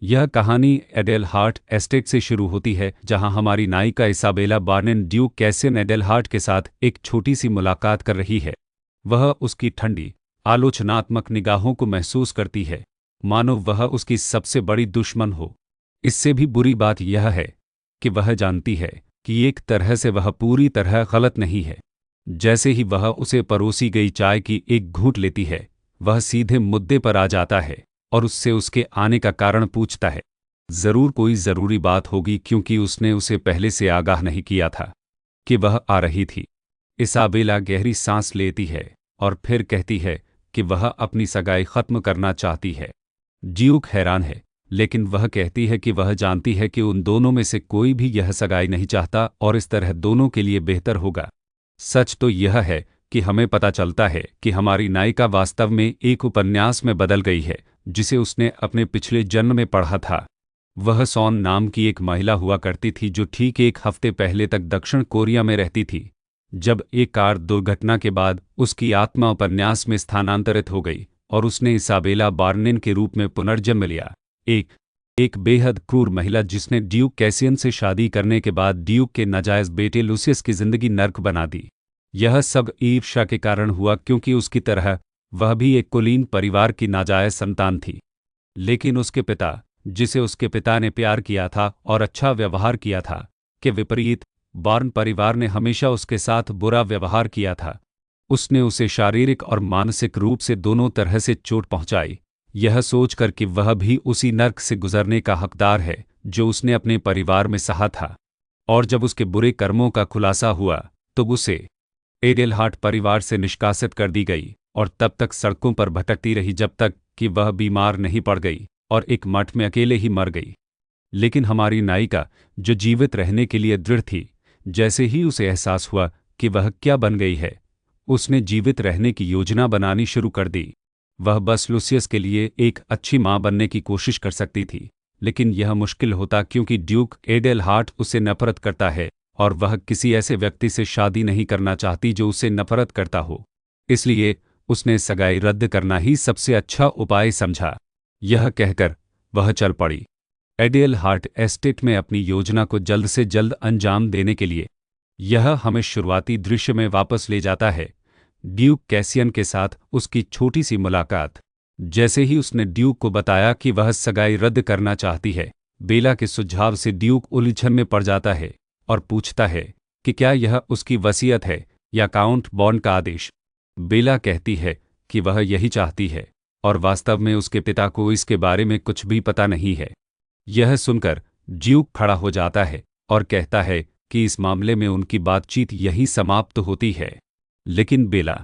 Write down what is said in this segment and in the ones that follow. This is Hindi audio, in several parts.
यह कहानी एडेलहार्ट एस्टेट से शुरू होती है, जहां हमारी नायिका इसाबेला बार्निन ड्यूक कैसियन एडेलहार्ट के साथ एक छोटी सी मुलाकात कर रही है। वह उसकी ठंडी, आलोचनात्मक निगाहों को महसूस करती है, मानो वह उसकी सबसे बड़ी दुश्मन हो। इससे भी बुरी बात यह है कि वह जानती है कि एक तरह से वह पूरी तरह गलत नहीं है। जैसे ही वह उसे परोसी गई चाय की एक घूंट लेती है, वह सीधे मुद्दे पर आ जाता है और उससे उसके आने का कारण पूछता है। जरूर कोई जरूरी बात होगी, क्योंकि उसने उसे पहले से आगाह नहीं किया था कि वह आ रही थी। इसाबेला गहरी सांस लेती है और फिर कहती है कि वह अपनी सगाई खत्म करना चाहती है। ड्यूक हैरान है, लेकिन वह कहती है कि वह जानती है कि उन दोनों में से कोई भी यह सगाई नहीं चाहता और इस तरह दोनों के लिए बेहतर होगा। सच तो यह है कि हमें पता चलता है कि हमारी नायिका वास्तव में एक उपन्यास में बदल गई है, जिसे उसने अपने पिछले जन्म में पढ़ा था। वह सॉन नाम की एक महिला हुआ करती थी जो ठीक एक हफ्ते पहले तक दक्षिण कोरिया में रहती थी, जब एक कार दुर्घटना के बाद उसकी आत्मा उपन्यास में स्थानांतरित हो गई और उसने इसाबेला बार्निन के रूप में पुनर्जन्म लिया। एक बेहद क्रूर महिला जिसने ड्यूक कैसियन से शादी करने के बाद ड्यूक के नाजायज बेटे लूसियस की जिंदगी नर्क बना दी। यह सब ईर्ष्या के कारण हुआ, क्योंकि उसकी तरह वह भी एक कुलीन परिवार की नाजायज संतान थी। लेकिन उसके पिता, जिसे उसके पिता ने प्यार किया था और अच्छा व्यवहार किया था, के विपरीत बार्न परिवार ने हमेशा उसके साथ बुरा व्यवहार किया था। उसने उसे शारीरिक और मानसिक रूप से दोनों तरह से चोट पहुंचाई, यह सोचकर कि वह भी उसी नर्क से गुजरने का हकदार है जो उसने अपने परिवार में सहा था। और जब उसके बुरे कर्मों का खुलासा हुआ तो उसे एडेलहार्ट परिवार से निष्कासित कर दी गई और तब तक सड़कों पर भटकती रही जब तक कि वह बीमार नहीं पड़ गई और एक मठ में अकेले ही मर गई। लेकिन हमारी नायिका, जो जीवित रहने के लिए दृढ़ थी, जैसे ही उसे एहसास हुआ कि वह क्या बन गई है, उसने जीवित रहने की योजना बनानी शुरू कर दी। वह बस लूसियस के लिए एक अच्छी मां बनने की कोशिश कर सकती थी, लेकिन यह मुश्किल होता क्योंकि ड्यूक एडेलहार्ट उसे नफरत करता है और वह किसी ऐसे व्यक्ति से शादी नहीं करना चाहती जो उसे नफरत करता हो। इसलिए उसने सगाई रद्द करना ही सबसे अच्छा उपाय समझा। यह कहकर वह चल पड़ी एडेलहार्ट एस्टेट में अपनी योजना को जल्द से जल्द अंजाम देने के लिए। यह हमें शुरुआती दृश्य में वापस ले जाता है, ड्यूक कैसियन के साथ उसकी छोटी सी मुलाकात। जैसे ही उसने ड्यूक को बताया कि वह सगाई रद्द करना चाहती है, बेला के सुझाव से ड्यूक उलझन में पड़ जाता है और पूछता है कि क्या यह उसकी वसीयत है या काउंट बॉन्ड का आदेश। बेला कहती है कि वह यही चाहती है और वास्तव में उसके पिता को इसके बारे में कुछ भी पता नहीं है। यह सुनकर ड्यूक खड़ा हो जाता है और कहता है कि इस मामले में उनकी बातचीत यही समाप्त होती है। लेकिन बेला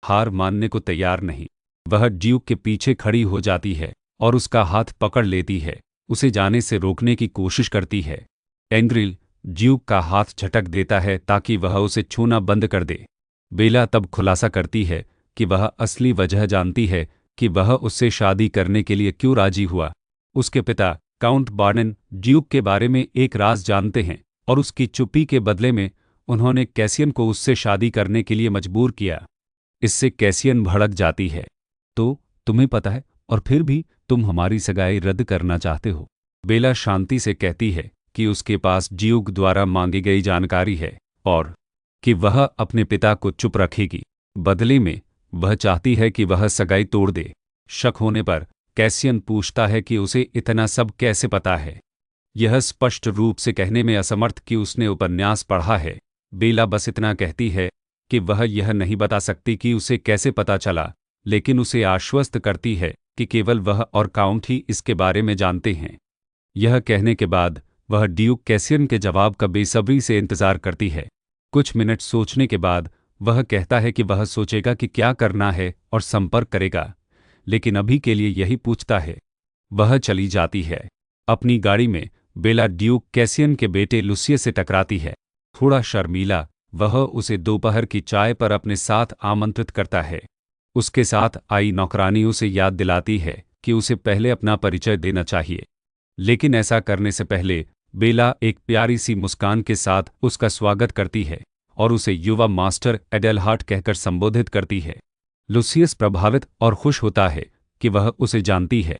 हार मानने को तैयार नहीं। वह ड्यूक के पीछे खड़ी हो जाती है और उसका हाथ पकड़ लेती है, उसे जाने से रोकने की कोशिश करती है। एंग्रिल ड्यूक का हाथ झटक देता है ताकि वह उसे छूना बंद कर दे। बेला तब खुलासा करती है कि वह असली वजह जानती है कि वह उससे शादी करने के लिए क्यों राजी हुआ। उसके पिता काउंट बार्निन ड्यूक के बारे में एक राज जानते हैं और उसकी चुप्पी के बदले में उन्होंने कैसियन को उससे शादी करने के लिए मजबूर किया। इससे कैसियन भड़क जाती है। तो तुम्हें पता है और फिर भी तुम हमारी सगाई रद्द करना चाहते हो। बेला शांति से कहती है कि उसके पास ड्यूक द्वारा मांगी गई जानकारी है और कि वह अपने पिता को चुप रखेगी। बदले में वह चाहती है कि वह सगाई तोड़ दे। शक होने पर कैसियन पूछता है कि उसे इतना सब कैसे पता है। यह स्पष्ट रूप से कहने में असमर्थ कि उसने उपन्यास पढ़ा है। बेला बस इतना कहती है कि वह यह नहीं बता सकती कि उसे कैसे पता चला, लेकिन उसे आश्वस्त करती है कि केवल वह और काउंट ही इसके बारे में जानते हैं। यह कहने के बाद वह ड्यूक कैसियन के जवाब का बेसब्री से इंतजार करती है। कुछ मिनट सोचने के बाद वह कहता है कि वह सोचेगा कि क्या करना है और संपर्क करेगा, लेकिन अभी के लिए यही पूछता है। वह चली जाती है। अपनी गाड़ी में बेला ड्यूक कैसियन के बेटे लूसियस से टकराती है। थोड़ा शर्मीला वह उसे दोपहर की चाय पर अपने साथ आमंत्रित करता है। उसके साथ आई नौकरानी उसे याद दिलाती है कि उसे पहले अपना परिचय देना चाहिए, लेकिन ऐसा करने से पहले बेला एक प्यारी सी मुस्कान के साथ उसका स्वागत करती है और उसे युवा मास्टर एडेलहार्ट कहकर संबोधित करती है। लूसियस प्रभावित और खुश होता है कि वह उसे जानती है।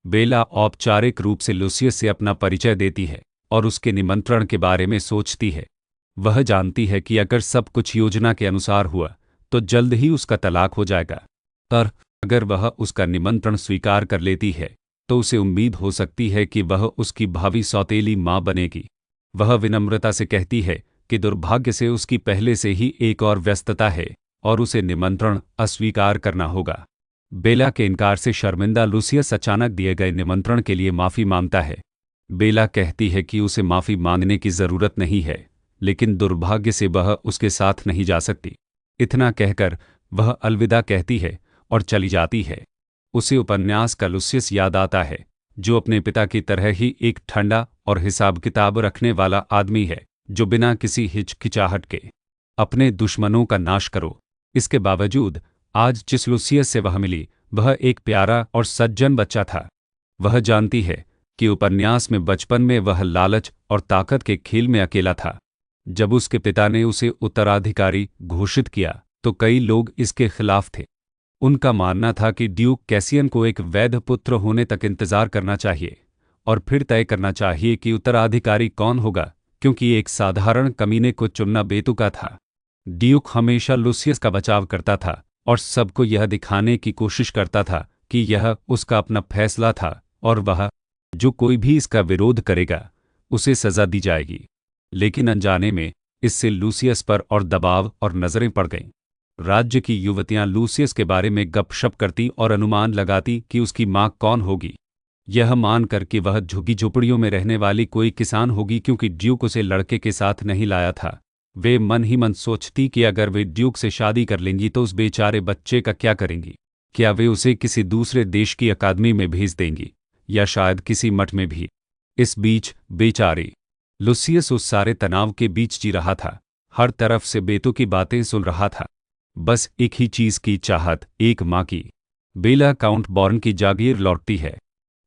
बेला औपचारिक रूप से लूसियस से अपना परिचय देती है और उसके निमंत्रण के बारे में सोचती है। वह जानती है कि अगर सब कुछ योजना के अनुसार हुआ तो जल्द ही उसका तलाक हो जाएगा, और अगर वह उसका निमंत्रण स्वीकार कर लेती है तो उसे उम्मीद हो सकती है कि वह उसकी भावी सौतेली माँ बनेगी। वह विनम्रता से कहती है कि दुर्भाग्य से उसकी पहले से ही एक और व्यस्तता है और उसे निमंत्रण अस्वीकार करना होगा। बेला के इनकार से शर्मिंदा लूसियस अचानक दिए गए निमंत्रण के लिए माफ़ी मांगता है। बेला कहती है कि उसे माफ़ी मांगने की ज़रूरत नहीं है, लेकिन दुर्भाग्य से वह उसके साथ नहीं जा सकती। इतना कहकर वह अलविदा कहती है और चली जाती है। उसे उपन्यास का लूसियस याद आता है, जो अपने पिता की तरह ही एक ठंडा और हिसाब किताब रखने वाला आदमी है, जो बिना किसी हिचकिचाहट के अपने दुश्मनों का नाश करो। इसके बावजूद आज जिस लूसियस से वह मिली वह एक प्यारा और सज्जन बच्चा था। वह जानती है कि उपन्यास में बचपन में वह लालच और ताकत के खेल में अकेला था। जब उसके पिता ने उसे उत्तराधिकारी घोषित किया तो कई लोग इसके खिलाफ थे। उनका मानना था कि ड्यूक कैसियन को एक वैध पुत्र होने तक इंतजार करना चाहिए और फिर तय करना चाहिए कि उत्तराधिकारी कौन होगा, क्योंकि एक साधारण कमीने को चुनना बेतुका था। ड्यूक हमेशा लूसियस का बचाव करता था और सबको यह दिखाने की कोशिश करता था कि यह उसका अपना फैसला था और वह जो कोई भी इसका विरोध करेगा उसे सजा दी जाएगी। लेकिन अनजाने में इससे लूसियस पर और दबाव और नजरें पड़ गईं। राज्य की युवतियां लूसियस के बारे में गपशप करती और अनुमान लगाती कि उसकी मां कौन होगी, यह मानकर कि वह झुग्गी झोपड़ियों में रहने वाली कोई किसान होगी, क्योंकि ड्यूक उसे लड़के के साथ नहीं लाया था। वे मन ही मन सोचती कि अगर वे ड्यूक से शादी कर लेंगी तो उस बेचारे बच्चे का क्या करेंगी। क्या वे उसे किसी दूसरे देश की अकादमी में भेज देंगी या शायद किसी मठ में भी। इस बीच बेचारे लूसियस उस सारे तनाव के बीच जी रहा था। हर तरफ से बेतुकी बातें सुन रहा था। बस एक ही चीज की चाहत, एक माँ की। बेला काउंट बॉर्न की जागीर लौटती है।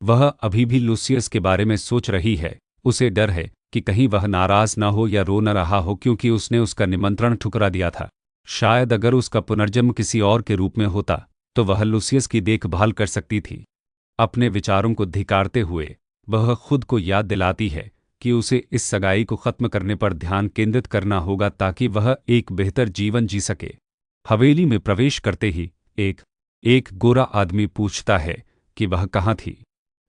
वह अभी भी लूसियस के बारे में सोच रही है। उसे डर है कि कहीं वह नाराज न हो या रो न रहा हो, क्योंकि उसने उसका निमंत्रण ठुकरा दिया था। शायद अगर उसका पुनर्जन्म किसी और के रूप में होता तो वह लूसियस की देखभाल कर सकती थी। अपने विचारों को धिक्कारते हुए वह खुद को याद दिलाती है कि उसे इस सगाई को खत्म करने पर ध्यान केंद्रित करना होगा ताकि वह एक बेहतर जीवन जी सके। हवेली में प्रवेश करते ही एक गोरा आदमी पूछता है कि वह कहाँ थी।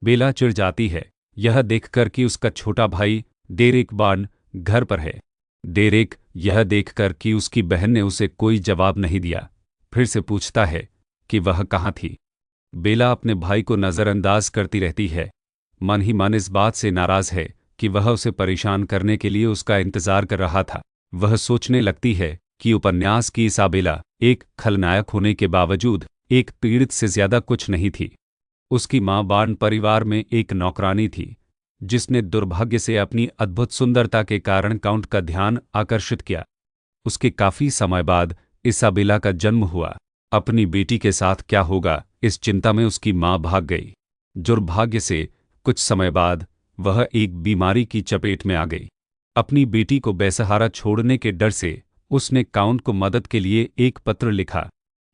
बेला चिढ़ जाती है यह देखकर कि उसका छोटा भाई डेरेक बार्न घर पर है। डेरेक यह देखकर कि उसकी बहन ने उसे कोई जवाब नहीं दिया, फिर से पूछता है कि वह कहाँ थी। बेला अपने भाई को नज़रअंदाज करती रहती है। मन ही मन इस बात से नाराज है कि वह उसे परेशान करने के लिए उसका इंतजार कर रहा था। वह सोचने लगती है कि उपन्यास की इसाबेला एक खलनायक होने के बावजूद एक पीड़ित से ज्यादा कुछ नहीं थी। उसकी मां बार्न परिवार में एक नौकरानी थी, जिसने दुर्भाग्य से अपनी अद्भुत सुंदरता के कारण काउंट का ध्यान आकर्षित किया। उसके काफी समय बाद इसाबेला का जन्म हुआ। अपनी बेटी के साथ क्या होगा, इस चिंता में उसकी मां भाग गई। दुर्भाग्य से कुछ समय बाद वह एक बीमारी की चपेट में आ गई। अपनी बेटी को बेसहारा छोड़ने के डर से उसने काउंट को मदद के लिए एक पत्र लिखा।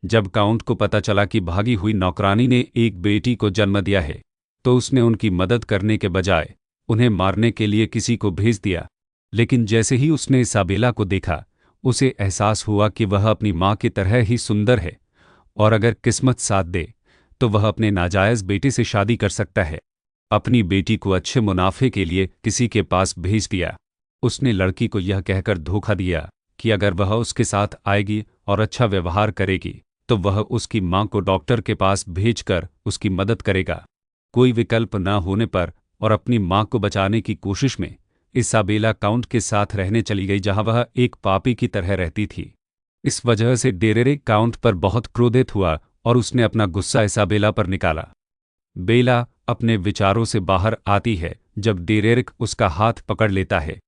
जब काउंट को पता चला कि भागी हुई नौकरानी ने एक बेटी को जन्म दिया है, तो उसने उनकी मदद करने के बजाय उन्हें मारने के लिए किसी को भेज दिया। लेकिन जैसे ही उसने इसाबेला को देखा, उसे एहसास हुआ कि वह अपनी माँ की तरह ही सुंदर है और अगर किस्मत साथ दे तो वह अपने नाजायज़ बेटे से शादी कर सकता है। अपनी बेटी को अच्छे मुनाफे के लिए किसी के पास भेज दिया। उसने लड़की को यह कहकर धोखा दिया कि अगर वह उसके साथ आएगी और अच्छा व्यवहार करेगी तो वह उसकी मां को डॉक्टर के पास भेजकर उसकी मदद करेगा। कोई विकल्प न होने पर और अपनी मां को बचाने की कोशिश में इसाबेला काउंट के साथ रहने चली गई, जहां वह एक पापी की तरह रहती थी। इस वजह से डेरेक काउंट पर बहुत क्रोधित हुआ और उसने अपना गुस्सा इसाबेला पर निकाला। बेला अपने विचारों से बाहर आती है जब डेरेक उसका हाथ पकड़ लेता है।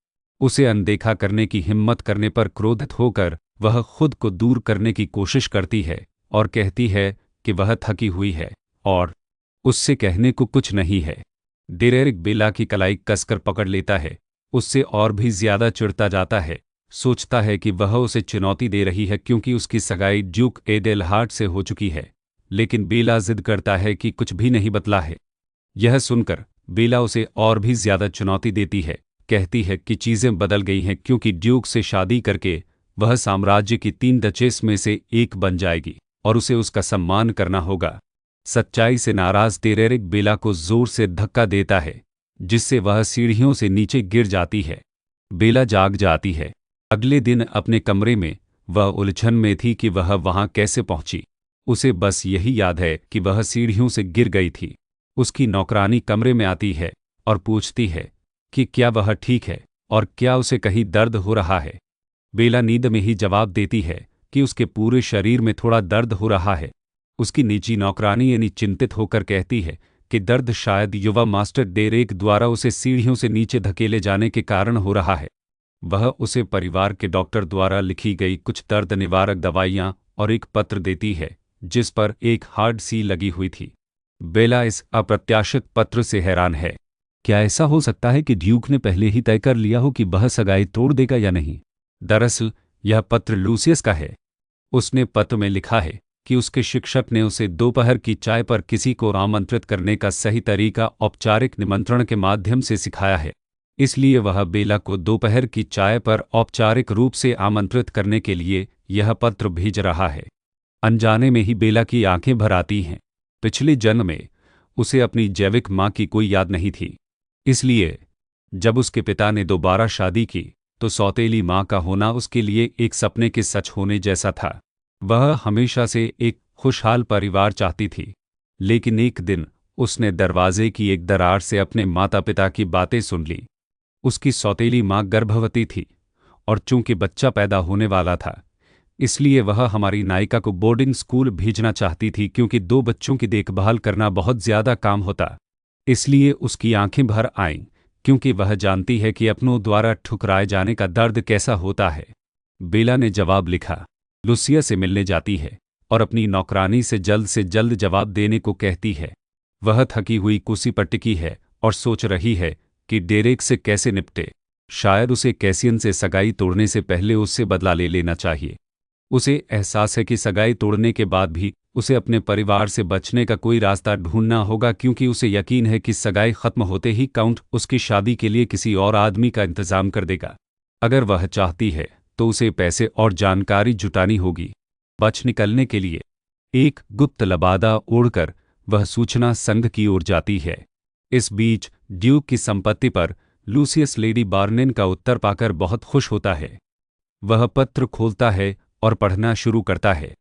उसे अनदेखा करने की हिम्मत करने पर क्रोधित होकर वह खुद को दूर करने की कोशिश करती है और कहती है कि वह थकी हुई है और उससे कहने को कुछ नहीं है। डेरेक बेला की कलाई कसकर पकड़ लेता है। उससे और भी ज्यादा चिढ़ता जाता है। सोचता है कि वह उसे चुनौती दे रही है क्योंकि उसकी सगाई ड्यूक एडेलहार्ट से हो चुकी है। लेकिन बेला जिद करता है कि कुछ भी नहीं बदला है। यह सुनकर बेला उसे और भी ज्यादा चुनौती देती है। कहती है कि चीजें बदल गई हैं क्योंकि ड्यूक से शादी करके वह साम्राज्य की 3 डचेस में से एक बन जाएगी और उसे उसका सम्मान करना होगा। सच्चाई से नाराज डेरेक बेला को जोर से धक्का देता है, जिससे वह सीढ़ियों से नीचे गिर जाती है। बेला जाग जाती है। अगले दिन अपने कमरे में वह उलझन में थी कि वह वहां कैसे पहुंची। उसे बस यही याद है कि वह सीढ़ियों से गिर गई थी। उसकी नौकरानी कमरे में आती है और पूछती है कि क्या वह ठीक है और क्या उसे कहीं दर्द हो रहा है। बेला नींद में ही जवाब देती है कि उसके पूरे शरीर में थोड़ा दर्द हो रहा है। उसकी निजी नौकरानी यानी चिंतित होकर कहती है कि दर्द शायद युवा मास्टर डेरेक द्वारा उसे सीढ़ियों से नीचे धकेले जाने के कारण हो रहा है। वह उसे परिवार के डॉक्टर द्वारा लिखी गई कुछ दर्द निवारक दवाइयां और एक पत्र देती है जिस पर एक हार्ड सी लगी हुई थी। बेला इस अप्रत्याशित पत्र से हैरान है। क्या ऐसा हो सकता है कि ड्यूक ने पहले ही तय कर लिया हो कि वह सगाई तोड़ देगा या नहीं? दरअसल यह पत्र लूसियस का है। उसने पत्र में लिखा है कि उसके शिक्षक ने उसे दोपहर की चाय पर किसी को आमंत्रित करने का सही तरीका औपचारिक निमंत्रण के माध्यम से सिखाया है। इसलिए वह बेला को दोपहर की चाय पर औपचारिक रूप से आमंत्रित करने के लिए यह पत्र भेज रहा है। अनजाने में ही बेला की आंखें भर आती हैं। पिछले जन्म में उसे अपनी जैविक मां की कोई याद नहीं थी। इसलिए जब उसके पिता ने दोबारा शादी की तो सौतेली मां का होना उसके लिए एक सपने के सच होने जैसा था। वह हमेशा से एक खुशहाल परिवार चाहती थी, लेकिन एक दिन उसने दरवाजे की एक दरार से अपने माता पिता की बातें सुन ली। उसकी सौतेली मां गर्भवती थी और चूंकि बच्चा पैदा होने वाला था, इसलिए वह हमारी नायिका को बोर्डिंग स्कूल भेजना चाहती थी क्योंकि 2 बच्चों की देखभाल करना बहुत ज्यादा काम होता। इसलिए उसकी आंखें भर आईं क्योंकि वह जानती है कि अपनों द्वारा ठुकराए जाने का दर्द कैसा होता है। बेला ने जवाब लिखा, लूसिया से मिलने जाती है और अपनी नौकरानी से जल्द जवाब देने को कहती है। वह थकी हुई कुर्सी पर टिकी है और सोच रही है कि डेरेक से कैसे निपटे। शायद उसे कैसियन से सगाई तोड़ने से पहले उससे बदला ले लेना चाहिए। उसे एहसास है कि सगाई तोड़ने के बाद भी उसे अपने परिवार से बचने का कोई रास्ता ढूंढना होगा क्योंकि उसे यकीन है कि सगाई खत्म होते ही काउंट उसकी शादी के लिए किसी और आदमी का इंतजाम कर देगा। अगर वह चाहती है तो उसे पैसे और जानकारी जुटानी होगी। बच निकलने के लिए एक गुप्त लबादा ओढ़कर वह सूचना संघ की ओर जाती है। इस बीच ड्यूक की संपत्ति पर लूसियस लेडी बार्नेन का उत्तर पाकर बहुत खुश होता है। वह पत्र खोलता है और पढ़ना शुरू करता है।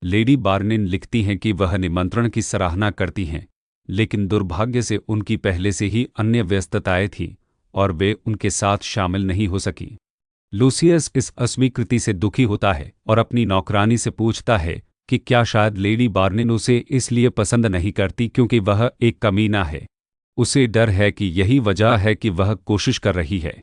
लेडी बार्नेन लिखती हैं कि वह निमंत्रण की सराहना करती हैं, लेकिन दुर्भाग्य से उनकी पहले से ही अन्य व्यस्तताएं थीं और वे उनके साथ शामिल नहीं हो सकी। लूसियस इस अस्वीकृति से दुखी होता है और अपनी नौकरानी से पूछता है कि क्या शायद लेडी बार्नेन उसे इसलिए पसंद नहीं करती क्योंकि वह एक कमीना है। उसे डर है कि यही वजह है कि वह कोशिश कर रही है।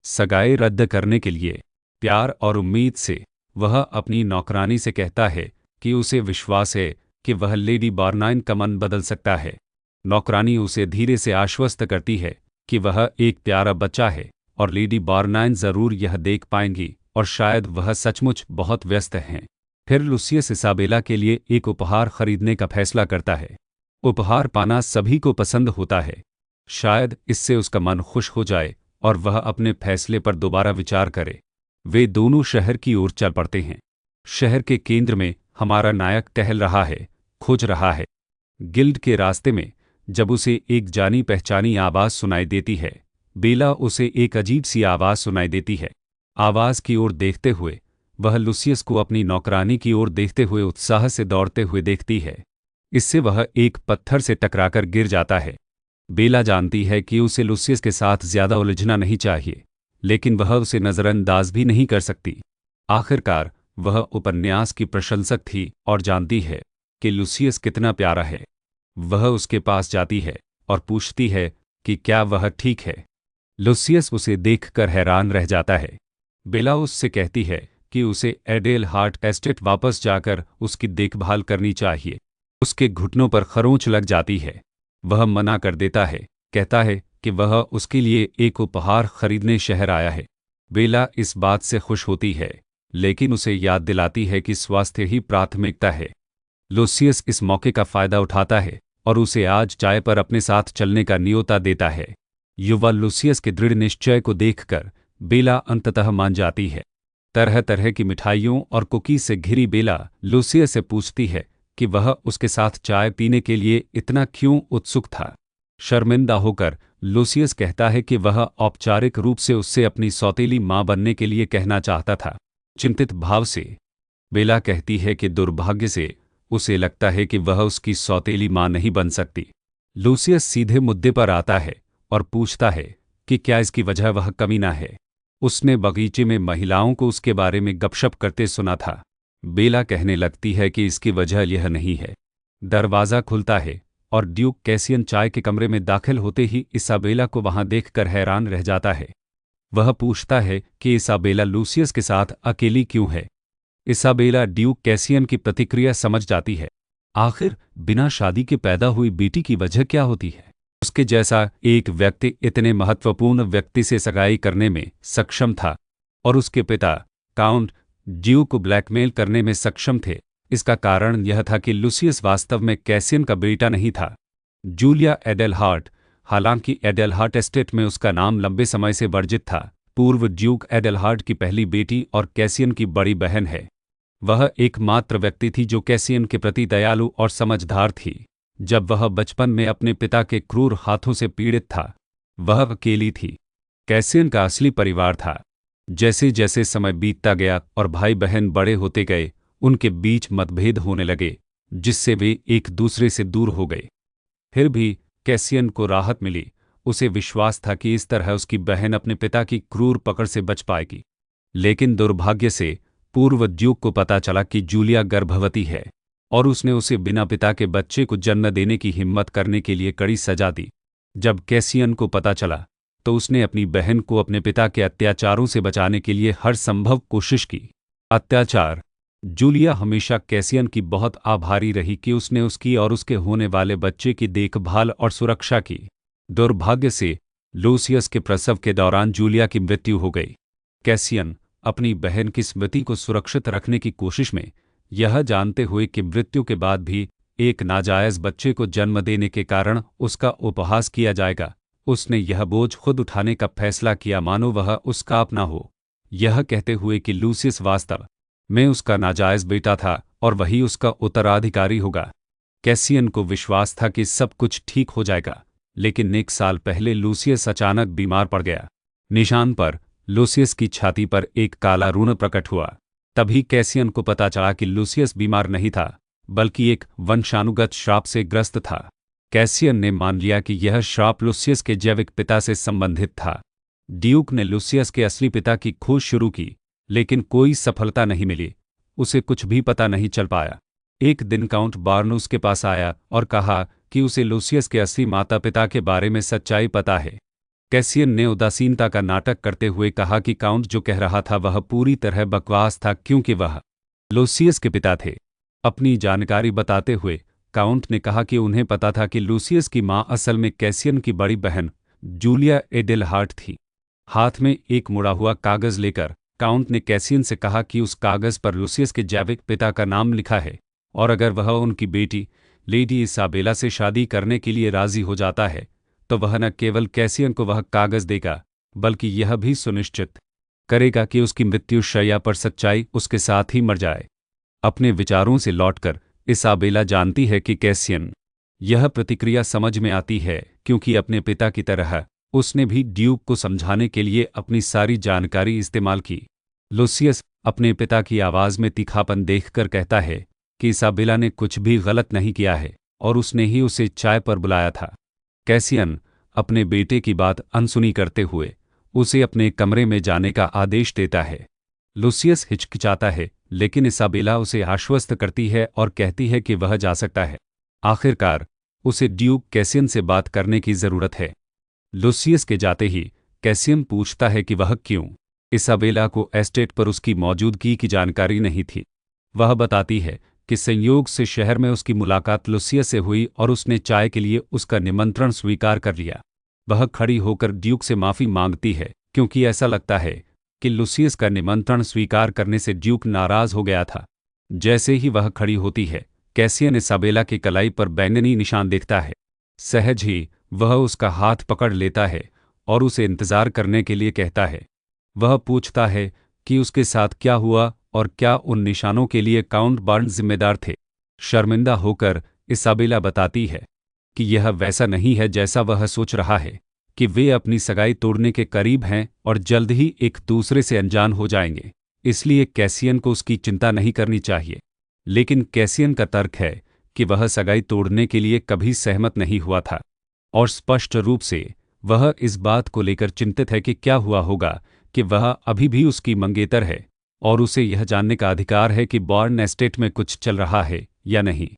सगाई रद्द करने के लिए प्यार और उम्मीद से वह अपनी नौकरानी से कहता है कि उसे विश्वास है कि वह लेडी बार्नाइन का मन बदल सकता है। नौकरानी उसे धीरे से आश्वस्त करती है कि वह एक प्यारा बच्चा है और लेडी बार्नाइन जरूर यह देख पाएंगी और शायद वह सचमुच बहुत व्यस्त हैं। फिर लूसियस इसाबेला के लिए एक उपहार खरीदने का फैसला करता है। उपहार पाना सभी को पसंद होता है। शायद इससे उसका मन खुश हो जाए और वह अपने फैसले पर दोबारा विचार करे। वे दोनों शहर की ओर चल पड़ते हैं। शहर के केंद्र में हमारा नायक टहल रहा है, खोज रहा है। गिल्ड के रास्ते में जब उसे एक जानी पहचानी आवाज सुनाई देती है, बेला उसे एक अजीब सी आवाज सुनाई देती है। आवाज की ओर देखते हुए वह लूसियस को अपनी नौकरानी की ओर देखते हुए उत्साह से दौड़ते हुए देखती है। इससे वह एक पत्थर से टकराकर गिर जाता है। बेला जानती है कि उसे लूसियस के साथ ज्यादा उलझना नहीं चाहिए, लेकिन वह उसे नजरअंदाज भी नहीं कर सकती। आखिरकार वह उपन्यास की प्रशंसक थी और जानती है कि लूसियस कितना प्यारा है। वह उसके पास जाती है और पूछती है कि क्या वह ठीक है। लूसियस उसे देखकर हैरान रह जाता है। बेला उससे कहती है कि उसे एडेल हार्ट एस्टेट वापस जाकर उसकी देखभाल करनी चाहिए। उसके घुटनों पर खरोंच लग जाती है। वह मना कर देता है, कहता है कि वह उसके लिए एक उपहार खरीदने शहर आया है। बेला इस बात से खुश होती है, लेकिन उसे याद दिलाती है कि स्वास्थ्य ही प्राथमिकता है। लूसियस इस मौके का फायदा उठाता है और उसे आज चाय पर अपने साथ चलने का न्योता देता है। युवा लूसियस के दृढ़ निश्चय को देखकर बेला अंततः मान जाती है। तरह तरह की मिठाइयों और कुकीज से घिरी बेला लूसियस से पूछती है कि वह उसके साथ चाय पीने के लिए इतना क्यों उत्सुक था। शर्मिंदा होकर लूसियस कहता है कि वह औपचारिक रूप से उससे अपनी सौतेली मां बनने के लिए कहना चाहता था। चिंतित भाव से बेला कहती है कि दुर्भाग्य से उसे लगता है कि वह उसकी सौतेली मां नहीं बन सकती। लूसियस सीधे मुद्दे पर आता है और पूछता है कि क्या इसकी वजह वह कमीना है। उसने बगीचे में महिलाओं को उसके बारे में गपशप करते सुना था। बेला कहने लगती है कि इसकी वजह यह नहीं है। दरवाज़ा खुलता है और ड्यूक कैसियन चाय के कमरे में दाखिल होते ही इसाबेला को वहां देखकर हैरान रह जाता है। वह पूछता है कि इसाबेला लूसियस के साथ अकेली क्यों है। इसाबेला ड्यूक कैसियन की प्रतिक्रिया समझ जाती है। आखिर बिना शादी के पैदा हुई बेटी की वजह क्या होती है। उसके जैसा एक व्यक्ति इतने महत्वपूर्ण व्यक्ति से सगाई करने में सक्षम था और उसके पिता काउंट ड्यूक को ब्लैकमेल करने में सक्षम थे। इसका कारण यह था कि लूसियस वास्तव में कैसियन का बेटा नहीं था। जूलिया एडेलहार्ट, हालांकि एडेलहार्ट एस्टेट में उसका नाम लंबे समय से वर्जित था, पूर्व ड्यूक एडेलहार्ट की पहली बेटी और कैसियन की बड़ी बहन है। वह एकमात्र व्यक्ति थी जो कैसियन के प्रति दयालु और समझदार थी। जब वह बचपन में अपने पिता के क्रूर हाथों से पीड़ित था, वह अकेली थी। कैसियन का असली परिवार था। जैसे जैसे समय बीतता गया और भाई बहन बड़े होते गए, उनके बीच मतभेद होने लगे, जिससे वे एक दूसरे से दूर हो गए। फिर भी कैसियन को राहत मिली। उसे विश्वास था कि इस तरह उसकी बहन अपने पिता की क्रूर पकड़ से बच पाएगी। लेकिन दुर्भाग्य से पूर्व ड्यूक को पता चला कि जूलिया गर्भवती है और उसने उसे बिना पिता के बच्चे को जन्म देने की हिम्मत करने के लिए कड़ी सजा दी। जब कैसियन को पता चला तो उसने अपनी बहन को अपने पिता के अत्याचारों से बचाने के लिए हर संभव कोशिश की। अत्याचार। जूलिया हमेशा कैसियन की बहुत आभारी रही कि उसने उसकी और उसके होने वाले बच्चे की देखभाल और सुरक्षा की। दुर्भाग्य से लूसियस के प्रसव के दौरान जूलिया की मृत्यु हो गई। कैसियन अपनी बहन की स्मृति को सुरक्षित रखने की कोशिश में, यह जानते हुए कि मृत्यु के बाद भी एक नाजायज बच्चे को जन्म देने के कारण उसका उपहास किया जाएगा, उसने यह बोझ खुद उठाने का फैसला किया मानो वह उसका अपना हो, यह कहते हुए कि लूसियस वास्तव में उसका नाजायज बेटा था और वही उसका उत्तराधिकारी होगा। कैसियन को विश्वास था कि सब कुछ ठीक हो जाएगा, लेकिन 1 साल पहले लूसियस अचानक बीमार पड़ गया। निशान पर लूसियस की छाती पर एक काला ऋण प्रकट हुआ। तभी कैसियन को पता चला कि लूसियस बीमार नहीं था, बल्कि एक वंशानुगत श्राप से ग्रस्त था। कैसियन ने मान लिया कि यह श्राप लूसियस के जैविक पिता से संबंधित था। ड्यूक ने लूसियस के असली पिता की खोज शुरू की, लेकिन कोई सफलता नहीं मिली। उसे कुछ भी पता नहीं चल पाया। एक दिन काउंट बार्न उसके पास आया और कहा कि उसे लूसियस के असली माता पिता के बारे में सच्चाई पता है। कैसियन ने उदासीनता का नाटक करते हुए कहा कि काउंट जो कह रहा था वह पूरी तरह बकवास था, क्योंकि वह लूसियस के पिता थे। अपनी जानकारी बताते हुए काउंट ने कहा कि उन्हें पता था कि लूसियस की मां असल में कैसियन की बड़ी बहन जूलिया एडेलहार्ट थी। हाथ में एक मुड़ा हुआ कागज लेकर काउंट ने कैसियन से कहा कि उस कागज पर लूसियस के जैविक पिता का नाम लिखा है, और अगर वह उनकी बेटी लेडी इसाबेला से शादी करने के लिए राजी हो जाता है तो वह न केवल कैसियन को वह कागज देगा, बल्कि यह भी सुनिश्चित करेगा कि उसकी मृत्युशैया पर सच्चाई उसके साथ ही मर जाए। अपने विचारों से लौटकर इसाबेला जानती है कि कैसियन यह प्रतिक्रिया समझ में आती है, क्योंकि अपने पिता की तरह उसने भी ड्यूक को समझाने के लिए अपनी सारी जानकारी इस्तेमाल की। लूसियस अपने पिता की आवाज़ में तीखापन देखकर कहता है कि इसाबेला ने कुछ भी गलत नहीं किया है और उसने ही उसे चाय पर बुलाया था। कैसियन अपने बेटे की बात अनसुनी करते हुए उसे अपने कमरे में जाने का आदेश देता है। लूसियस हिचकिचाता है, लेकिन इसाबेला उसे आश्वस्त करती है और कहती है कि वह जा सकता है। आखिरकार उसे ड्यूक कैसियन से बात करने की ज़रूरत है। लूसियस के जाते ही कैसियन पूछता है कि वह क्यों। इसाबेला को एस्टेट पर उसकी मौजूदगी की जानकारी नहीं थी। वह बताती है कि संयोग से शहर में उसकी मुलाकात लूसियस से हुई और उसने चाय के लिए उसका निमंत्रण स्वीकार कर लिया। वह खड़ी होकर ड्यूक से माफ़ी मांगती है, क्योंकि ऐसा लगता है कि लूसियस का निमंत्रण स्वीकार करने से ड्यूक नाराज़ हो गया था। जैसे ही वह खड़ी होती है, कैसियन इसाबेला की कलाई पर बैंगनी निशान देखता है। सहज ही वह उसका हाथ पकड़ लेता है और उसे इंतजार करने के लिए कहता है। वह पूछता है कि उसके साथ क्या हुआ और क्या उन निशानों के लिए काउंट बार्न्स जिम्मेदार थे। शर्मिंदा होकर इसाबेला बताती है कि यह वैसा नहीं है जैसा वह सोच रहा है, कि वे अपनी सगाई तोड़ने के करीब हैं और जल्द ही एक दूसरे से अनजान हो जाएंगे, इसलिए कैसियन को उसकी चिंता नहीं करनी चाहिए। लेकिन कैसियन का तर्क है कि वह सगाई तोड़ने के लिए कभी सहमत नहीं हुआ था, और स्पष्ट रूप से वह इस बात को लेकर चिंतित है कि क्या हुआ होगा कि वह अभी भी उसकी मंगेतर है और उसे यह जानने का अधिकार है कि बॉर्न एस्टेट में कुछ चल रहा है या नहीं।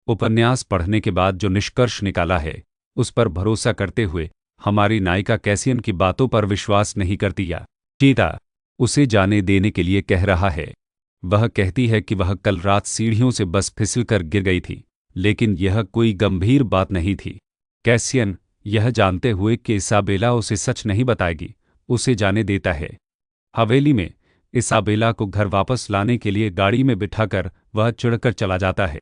उपन्यास पढ़ने के बाद जो निष्कर्ष निकाला है उस पर भरोसा करते हुए हमारी नायिका कैसियन की बातों पर विश्वास नहीं करती या चीता उसे जाने देने के लिए कह रहा है। वह कहती है कि वह कल रात सीढ़ियों से बस फिसलकर गिर गई थी, लेकिन यह कोई गंभीर बात नहीं थी। कैसियन यह जानते हुए कि इसाबेला उसे सच नहीं बताएगी, उसे जाने देता है। हवेली में इसाबेला को घर वापस लाने के लिए गाड़ी में बिठाकर वह चिढ़कर चला जाता है।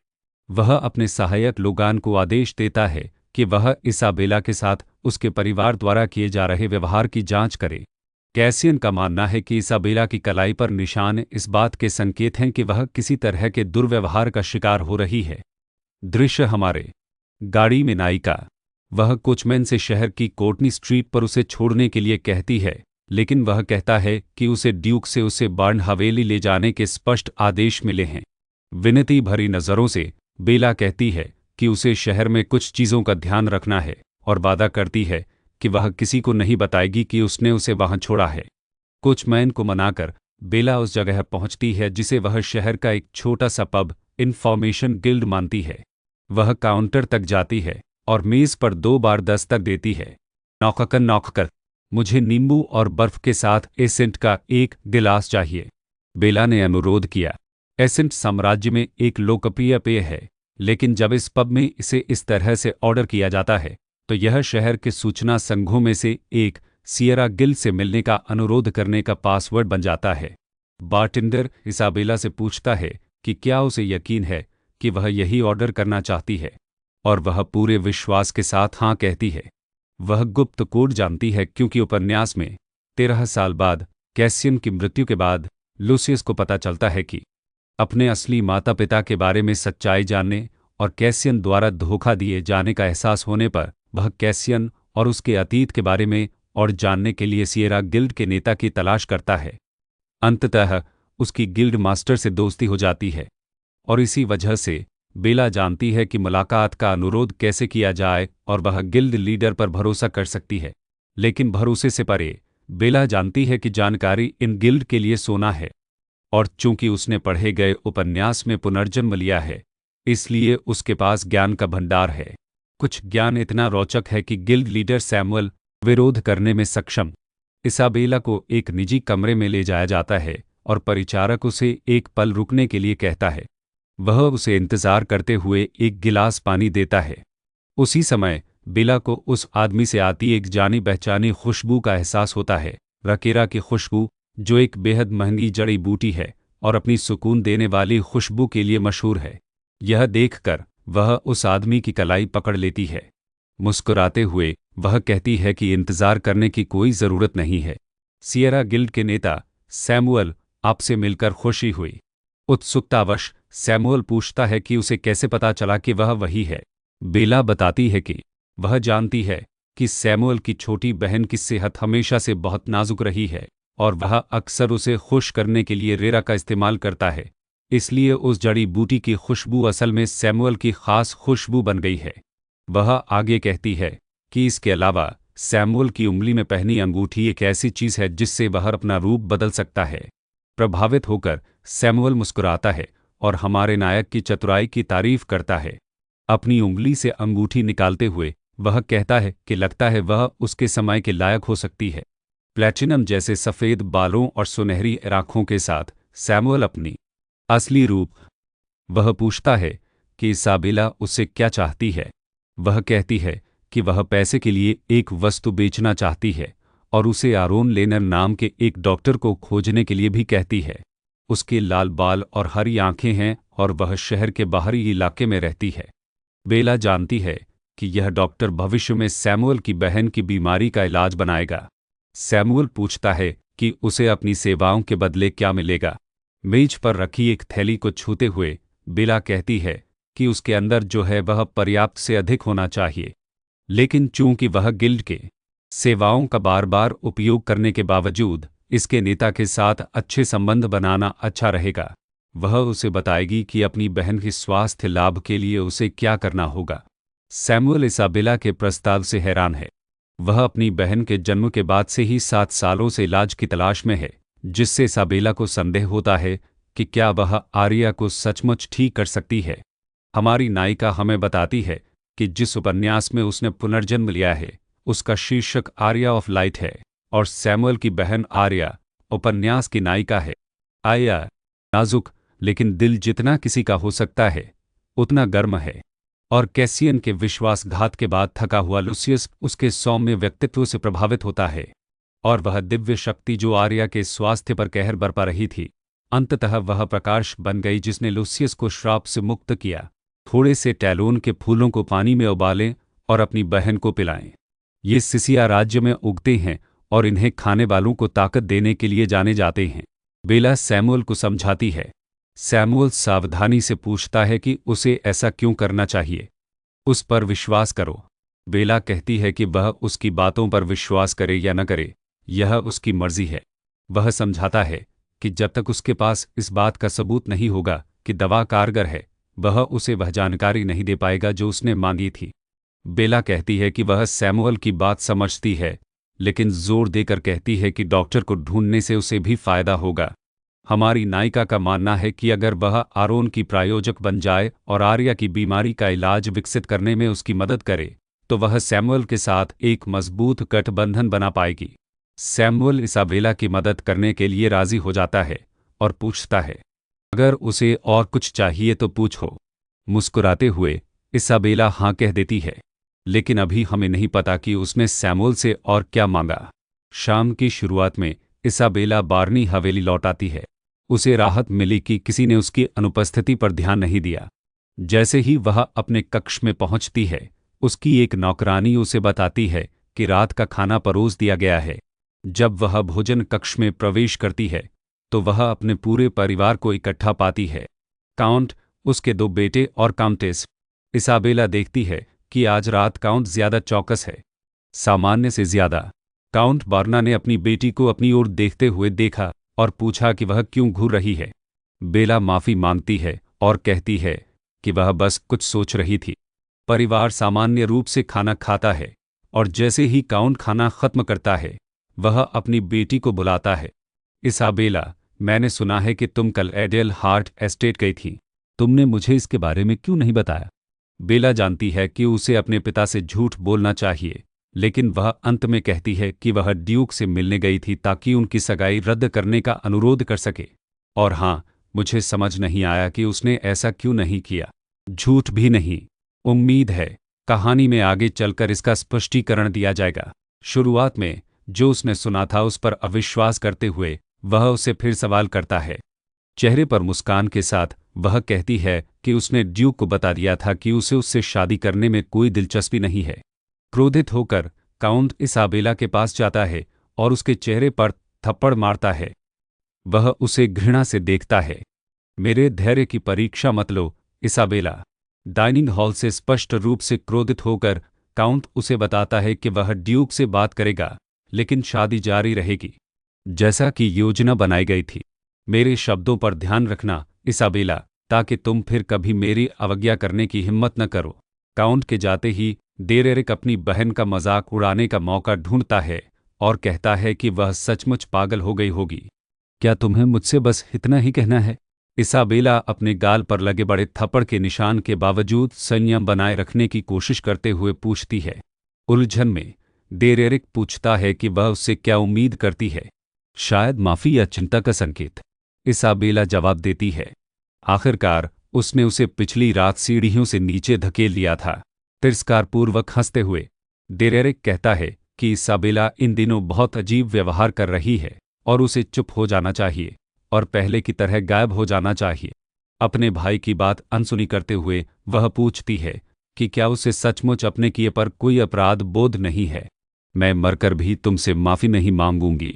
वह अपने सहायक लोगान को आदेश देता है कि वह इसाबेला के साथ उसके परिवार द्वारा किए जा रहे व्यवहार की जांच करे। कैसियन का मानना है कि इसाबेला की कलाई पर निशान इस बात के संकेत हैं कि वह किसी तरह के दुर्व्यवहार का शिकार हो रही है। दृश्य हमारे गाड़ी में नायिका, वह कोचमैन से शहर की कोर्टनी स्ट्रीट पर उसे छोड़ने के लिए कहती है, लेकिन वह कहता है कि उसे ड्यूक से उसे बार्न हवेली ले जाने के स्पष्ट आदेश मिले हैं। विनती भरी नज़रों से बेला कहती है कि उसे शहर में कुछ चीज़ों का ध्यान रखना है और वादा करती है कि वह किसी को नहीं बताएगी कि उसने उसे वहां छोड़ा है। कोचमैन को मनाकर बेला उस जगह पहुंचती है जिसे वह शहर का एक छोटा सा पब इन्फॉर्मेशन गिल्ड मानती है। वह काउंटर तक जाती है और मेज़ पर 2 बार दस्तक देती है। नौकर, मुझे नींबू और बर्फ के साथ एसेंट का एक गिलास चाहिए। बेला ने अनुरोध किया। एसेंट साम्राज्य में एक लोकप्रिय पेय है, लेकिन जब इस पब में इसे इस तरह से ऑर्डर किया जाता है तो यह शहर के सूचना संघों में से एक सियरा गिल्ड से मिलने का अनुरोध करने का पासवर्ड बन जाता है। बारटेंडर इसाबेला से पूछता है कि क्या उसे यकीन है कि वह यही ऑर्डर करना चाहती है, और वह पूरे विश्वास के साथ हाँ कहती है। वह गुप्त कोड जानती है क्योंकि उपन्यास में 13 साल बाद कैसियन की मृत्यु के बाद लूसियस को पता चलता है कि अपने असली माता पिता के बारे में सच्चाई जानने और कैसियन द्वारा धोखा दिए जाने का एहसास होने पर वह कैसियन और उसके अतीत के बारे में और जानने के लिए सियरा गिल्ड के नेता की तलाश करता है। अंततः उसकी गिल्ड मास्टर से दोस्ती हो जाती है, और इसी वजह से बेला जानती है कि मुलाकात का अनुरोध कैसे किया जाए और वह गिल्ड लीडर पर भरोसा कर सकती है। लेकिन भरोसे से परे बेला जानती है कि जानकारी इन गिल्ड के लिए सोना है, और चूंकि उसने पढ़े गए उपन्यास में पुनर्जन्म लिया है, इसलिए उसके पास ज्ञान का भंडार है। कुछ ज्ञान इतना रोचक है कि गिल्ड लीडर सैमुअल विरोध करने में सक्षम। इसाबेला को एक निजी कमरे में ले जाया जाता है और परिचारक उसे एक पल रुकने के लिए कहता है। वह उसे इंतजार करते हुए एक गिलास पानी देता है। उसी समय बेला को उस आदमी से आती एक जानी पहचानी खुशबू का एहसास होता है, रकेरा की खुशबू, जो एक बेहद महंगी जड़ी बूटी है और अपनी सुकून देने वाली खुशबू के लिए मशहूर है। यह देखकर वह उस आदमी की कलाई पकड़ लेती है। मुस्कुराते हुए वह कहती है कि इंतजार करने की कोई ज़रूरत नहीं है। सियरा गिल्ड के नेता सैमुअल, आपसे मिलकर खुशी हुई। उत्सुकतावश सैमुअल पूछता है कि उसे कैसे पता चला कि वह वही है। बेला बताती है कि वह जानती है कि सैमुअल की छोटी बहन की सेहत हमेशा से बहुत नाजुक रही है और वह अक्सर उसे खुश करने के लिए रेरा का इस्तेमाल करता है, इसलिए उस जड़ी बूटी की खुशबू असल में सैमुअल की खास खुशबू बन गई है। वह आगे कहती है कि इसके अलावा सैमुअल की उंगली में पहनी अंगूठी एक ऐसी चीज़ है जिससे वह अपना रूप बदल सकता है। प्रभावित होकर सैमुअल मुस्कुराता है और हमारे नायक की चतुराई की तारीफ करता है। अपनी उंगली से अंगूठी निकालते हुए वह कहता है कि लगता है वह उसके समय के लायक हो सकती है। प्लैटिनम जैसे सफ़ेद बालों और सुनहरी आँखों के साथ सैमुअल अपनी असली रूप। वह पूछता है कि इसाबेला उससे क्या चाहती है। वह कहती है कि वह पैसे के लिए एक वस्तु बेचना चाहती है और उसे आरोन लेनर नाम के एक डॉक्टर को खोजने के लिए भी कहती है। उसके लाल बाल और हरी आंखें हैं और वह शहर के बाहरी इलाके में रहती है। बेला जानती है कि यह डॉक्टर भविष्य में सैमुअल की बहन की बीमारी का इलाज बनाएगा। सैमुअल पूछता है कि उसे अपनी सेवाओं के बदले क्या मिलेगा। मेज पर रखी एक थैली को छूते हुए बेला कहती है कि उसके अंदर जो है वह पर्याप्त से अधिक होना चाहिए, लेकिन चूंकि वह गिल्ड के सेवाओं का बार बार उपयोग करने के बावजूद इसके नेता के साथ अच्छे संबंध बनाना अच्छा रहेगा, वह उसे बताएगी कि अपनी बहन के स्वास्थ्य लाभ के लिए उसे क्या करना होगा। सैमुअल इसाबेला के प्रस्ताव से हैरान है। वह अपनी बहन के जन्म के बाद से ही 7 सालों से इलाज की तलाश में है, जिससे इसाबेला को संदेह होता है कि क्या वह आर्या को सचमुच ठीक कर सकती है। हमारी नायिका हमें बताती है कि जिस उपन्यास में उसने पुनर्जन्म लिया है उसका शीर्षक आर्या ऑफ लाइट है और सैमुअल की बहन आर्या उपन्यास की नायिका है। आर्या नाजुक लेकिन दिल जितना किसी का हो सकता है उतना गर्म है, और कैसियन के विश्वासघात के बाद थका हुआ लूसियस उसके सौम्य व्यक्तित्व से प्रभावित होता है, और वह दिव्य शक्ति जो आर्या के स्वास्थ्य पर कहर बरपा रही थी, अंततः वह प्रकाश बन गई जिसने लूसियस को श्राप से मुक्त किया। थोड़े से टैलोन के फूलों को पानी में उबालें और अपनी बहन को पिलाएं। ये सिसिया राज्य में उगते हैं और इन्हें खाने वालों को ताकत देने के लिए जाने जाते हैं। बेला सैमुअल को समझाती है। सैमुअल सावधानी से पूछता है कि उसे ऐसा क्यों करना चाहिए। उस पर विश्वास करो। बेला कहती है कि वह उसकी बातों पर विश्वास करे या न करे, यह उसकी मर्जी है। वह समझाता है कि जब तक उसके पास इस बात का सबूत नहीं होगा कि दवा कारगर है, वह उसे वह जानकारी नहीं दे पाएगा जो उसने मांगी थी। बेला कहती है कि वह सैमुअल की बात समझती है, लेकिन जोर देकर कहती है कि डॉक्टर को ढूंढने से उसे भी फायदा होगा। हमारी नायिका का मानना है कि अगर वह आरोन की प्रायोजक बन जाए और आर्या की बीमारी का इलाज विकसित करने में उसकी मदद करे, तो वह सैमुअल के साथ एक मजबूत गठबंधन बना पाएगी। सैमुअल इसाबेला की मदद करने के लिए राजी हो जाता है और पूछता है, अगर उसे और कुछ चाहिए तो पूछो। मुस्कुराते हुए इसाबेला हाँ कह देती है, लेकिन अभी हमें नहीं पता कि उसने सैमुअल से और क्या मांगा। शाम की शुरुआत में इसाबेला बार्नी हवेली लौट आती है। उसे राहत मिली कि किसी ने उसकी अनुपस्थिति पर ध्यान नहीं दिया। जैसे ही वह अपने कक्ष में पहुंचती है, उसकी एक नौकरानी उसे बताती है कि रात का खाना परोस दिया गया है। जब वह भोजन कक्ष में प्रवेश करती है तो वह अपने पूरे परिवार को इकट्ठा पाती है। काउंट, उसके 2 बेटे और काउंटेस। इसाबेला देखती है कि आज रात काउंट ज्यादा चौकस है, सामान्य से ज्यादा। काउंट बार्ना ने अपनी बेटी को अपनी ओर देखते हुए देखा और पूछा कि वह क्यों घूर रही है। बेला माफी मांगती है और कहती है कि वह बस कुछ सोच रही थी। परिवार सामान्य रूप से खाना खाता है और जैसे ही काउंट खाना खत्म करता है वह अपनी बेटी को बुलाता है। इसाबेला, मैंने सुना है कि तुम कल एडेल हार्ट एस्टेट गई थी। तुमने मुझे इसके बारे में क्यों नहीं बताया? बेला जानती है कि उसे अपने पिता से झूठ बोलना चाहिए, लेकिन वह अंत में कहती है कि वह ड्यूक से मिलने गई थी ताकि उनकी सगाई रद्द करने का अनुरोध कर सके। और हाँ, मुझे समझ नहीं आया कि उसने ऐसा क्यों नहीं किया। झूठ भी नहीं। उम्मीद है कहानी में आगे चलकर इसका स्पष्टीकरण दिया जाएगा। शुरुआत में जो उसने सुना था उस पर अविश्वास करते हुए वह उसे फिर सवाल करता है। चेहरे पर मुस्कान के साथ वह कहती है कि उसने ड्यूक को बता दिया था कि उसे उससे शादी करने में कोई दिलचस्पी नहीं है। क्रोधित होकर काउंट इसाबेला के पास जाता है और उसके चेहरे पर थप्पड़ मारता है। वह उसे घृणा से देखता है। मेरे धैर्य की परीक्षा मत लो, इसाबेला। डाइनिंग हॉल से स्पष्ट रूप से क्रोधित होकर काउंट उसे बताता है कि वह ड्यूक से बात करेगा, लेकिन शादी जारी रहेगी जैसा कि योजना बनाई गई थी। मेरे शब्दों पर ध्यान रखना, इसाबेला, ताकि तुम फिर कभी मेरी अवज्ञा करने की हिम्मत न करो। काउंट के जाते ही डेरेरिक अपनी बहन का मजाक उड़ाने का मौका ढूंढता है और कहता है कि वह सचमुच पागल हो गई होगी। क्या तुम्हें मुझसे बस इतना ही कहना है? इसाबेला अपने गाल पर लगे बड़े थप्पड़ के निशान के बावजूद संयम बनाए रखने की कोशिश करते हुए पूछती है। उलझन में डेरेरिक पूछता है कि वह उससे क्या उम्मीद करती है, शायद माफी या चिंता का संकेत। इसाबेला जवाब देती है, आखिरकार उसने उसे पिछली रात सीढ़ियों से नीचे धकेल लिया था। तिरस्कारपूर्वक हंसते हुए डेरेरिक कहता है कि इसाबेला इन दिनों बहुत अजीब व्यवहार कर रही है और उसे चुप हो जाना चाहिए और पहले की तरह गायब हो जाना चाहिए। अपने भाई की बात अनसुनी करते हुए वह पूछती है कि क्या उसे सचमुच अपने किए पर कोई अपराध बोध नहीं है। मैं मरकर भी तुमसे माफी नहीं मांगूंगी,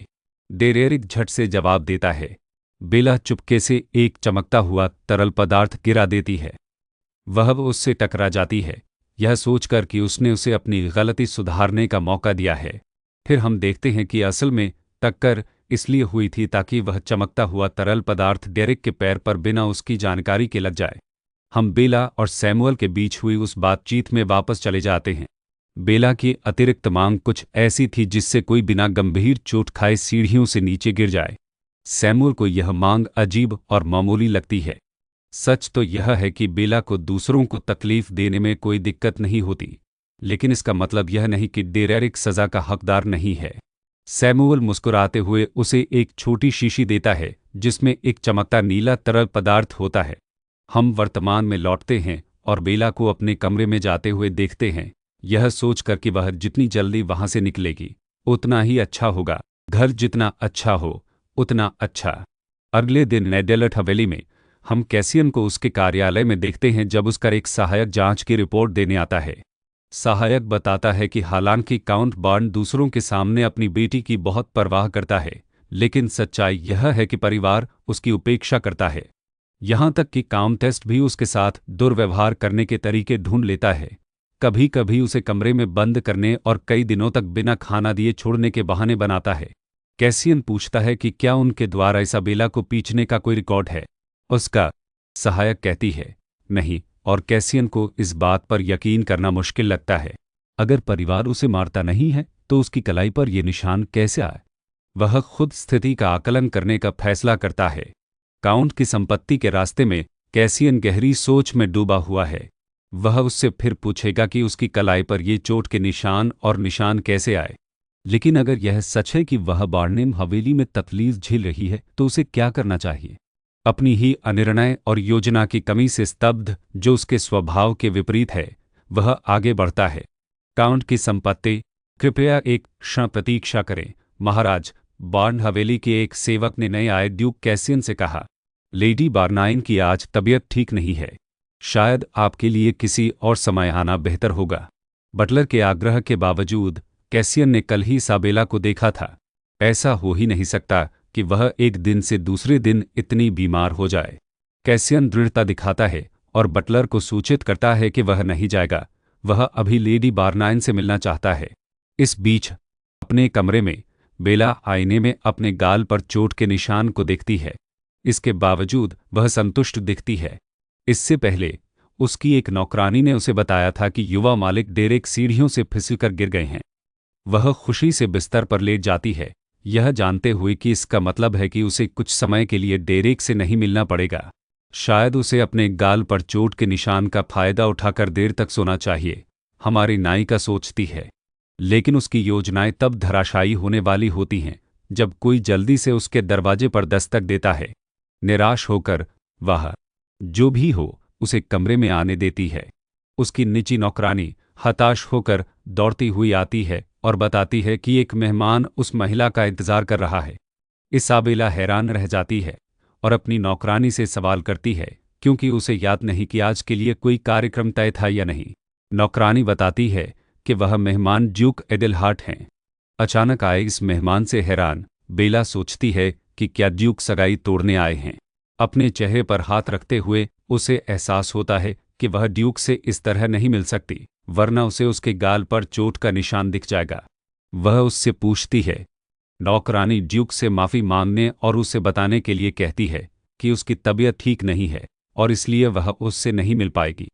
डेरेरिक झट से जवाब देता है। बेला चुपके से एक चमकता हुआ तरल पदार्थ गिरा देती है। वह उससे टकरा जाती है, यह सोचकर कि उसने उसे अपनी गलती सुधारने का मौका दिया है। फिर हम देखते हैं कि असल में टक्कर इसलिए हुई थी ताकि वह चमकता हुआ तरल पदार्थ डेरेक के पैर पर बिना उसकी जानकारी के लग जाए। हम बेला और सैमुअल के बीच हुई उस बातचीत में वापस चले जाते हैं। बेला की अतिरिक्त मांग कुछ ऐसी थी जिससे कोई बिना गंभीर चोट खाए सीढ़ियों से नीचे गिर जाए। सैमुअल को यह मांग अजीब और मामूली लगती है। सच तो यह है कि बेला को दूसरों को तकलीफ देने में कोई दिक्कत नहीं होती, लेकिन इसका मतलब यह नहीं कि डेरेरिक सजा का हकदार नहीं है। सैमुअल मुस्कुराते हुए उसे एक छोटी शीशी देता है जिसमें एक चमकता नीला तरल पदार्थ होता है। हम वर्तमान में लौटते हैं और बेला को अपने कमरे में जाते हुए देखते हैं, यह सोचकर कि वह जितनी जल्दी वहां से निकलेगी उतना ही अच्छा होगा। घर जितना अच्छा हो उतना अच्छा। अगले दिन नेडेलट हवेली में हम कैसियन को उसके कार्यालय में देखते हैं जब उसका एक सहायक जांच की रिपोर्ट देने आता है। सहायक बताता है कि हालांकि काउंट बर्न दूसरों के सामने अपनी बेटी की बहुत परवाह करता है, लेकिन सच्चाई यह है कि परिवार उसकी उपेक्षा करता है। यहां तक कि काउंटेस्ट भी उसके साथ दुर्व्यवहार करने के तरीके ढूंढ लेता है। कभी कभी उसे कमरे में बंद करने और कई दिनों तक बिना खाना दिए छोड़ने के बहाने बनाता है। कैसियन पूछता है कि क्या उनके द्वारा इसाबेला को पीटने का कोई रिकॉर्ड है। उसका सहायक कहती है नहीं, और कैसियन को इस बात पर यकीन करना मुश्किल लगता है। अगर परिवार उसे मारता नहीं है तो उसकी कलाई पर ये निशान कैसे आए। वह खुद स्थिति का आकलन करने का फैसला करता है। काउंट की संपत्ति के रास्ते में कैसियन गहरी सोच में डूबा हुआ है। वह उससे फिर पूछेगा कि उसकी कलाई पर ये चोट के निशान और निशान कैसे आए। लेकिन अगर यह सच है कि वह बार्नेम हवेली में तकलीफ झेल रही है तो उसे क्या करना चाहिए। अपनी ही अनिर्णय और योजना की कमी से स्तब्ध, जो उसके स्वभाव के विपरीत है, वह आगे बढ़ता है। काउंट की संपत्ति। कृपया एक क्षण प्रतीक्षा करें महाराज, बार्न हवेली के एक सेवक ने नए आए ड्यूक कैसियन से कहा। लेडी बार्नाइन की आज तबीयत ठीक नहीं है, शायद आपके लिए किसी और समय आना बेहतर होगा। बटलर के आग्रह के बावजूद कैसियन ने कल ही इसाबेला को देखा था। ऐसा हो ही नहीं सकता कि वह एक दिन से दूसरे दिन इतनी बीमार हो जाए। कैसियन दृढ़ता दिखाता है और बटलर को सूचित करता है कि वह नहीं जाएगा, वह अभी लेडी बार्नाइन से मिलना चाहता है। इस बीच अपने कमरे में बेला आईने में अपने गाल पर चोट के निशान को देखती है। इसके बावजूद वह संतुष्ट दिखती है। इससे पहले उसकी एक नौकरानी ने उसे बताया था कि युवा मालिक डेरेक सीढ़ियों से फिसलकर गिर गए हैं। वह खुशी से बिस्तर पर लेट जाती है, यह जानते हुए कि इसका मतलब है कि उसे कुछ समय के लिए डेरेक से नहीं मिलना पड़ेगा। शायद उसे अपने गाल पर चोट के निशान का फायदा उठाकर देर तक सोना चाहिए, हमारी नायिका सोचती है। लेकिन उसकी योजनाएं तब धराशायी होने वाली होती हैं जब कोई जल्दी से उसके दरवाजे पर दस्तक देता है। निराश होकर वह जो भी हो उसे कमरे में आने देती है। उसकी निजी नौकरानी हताश होकर दौड़ती हुई आती है और बताती है कि एक मेहमान उस महिला का इंतजार कर रहा है। इसाबेला हैरान रह जाती है और अपनी नौकरानी से सवाल करती है क्योंकि उसे याद नहीं कि आज के लिए कोई कार्यक्रम तय था या नहीं। नौकरानी बताती है कि वह मेहमान ड्यूक एडेलहार्ट हैं। अचानक आए इस मेहमान से हैरान बेला सोचती है कि क्या ड्यूक सगाई तोड़ने आए हैं। अपने चेहरे पर हाथ रखते हुए उसे एहसास होता है कि वह ड्यूक से इस तरह नहीं मिल सकती, वरना उसे उसके गाल पर चोट का निशान दिख जाएगा। वह उससे पूछती है। नौकरानी ड्यूक से माफी मांगने और उसे बताने के लिए कहती है कि उसकी तबीयत ठीक नहीं है और इसलिए वह उससे नहीं मिल पाएगी।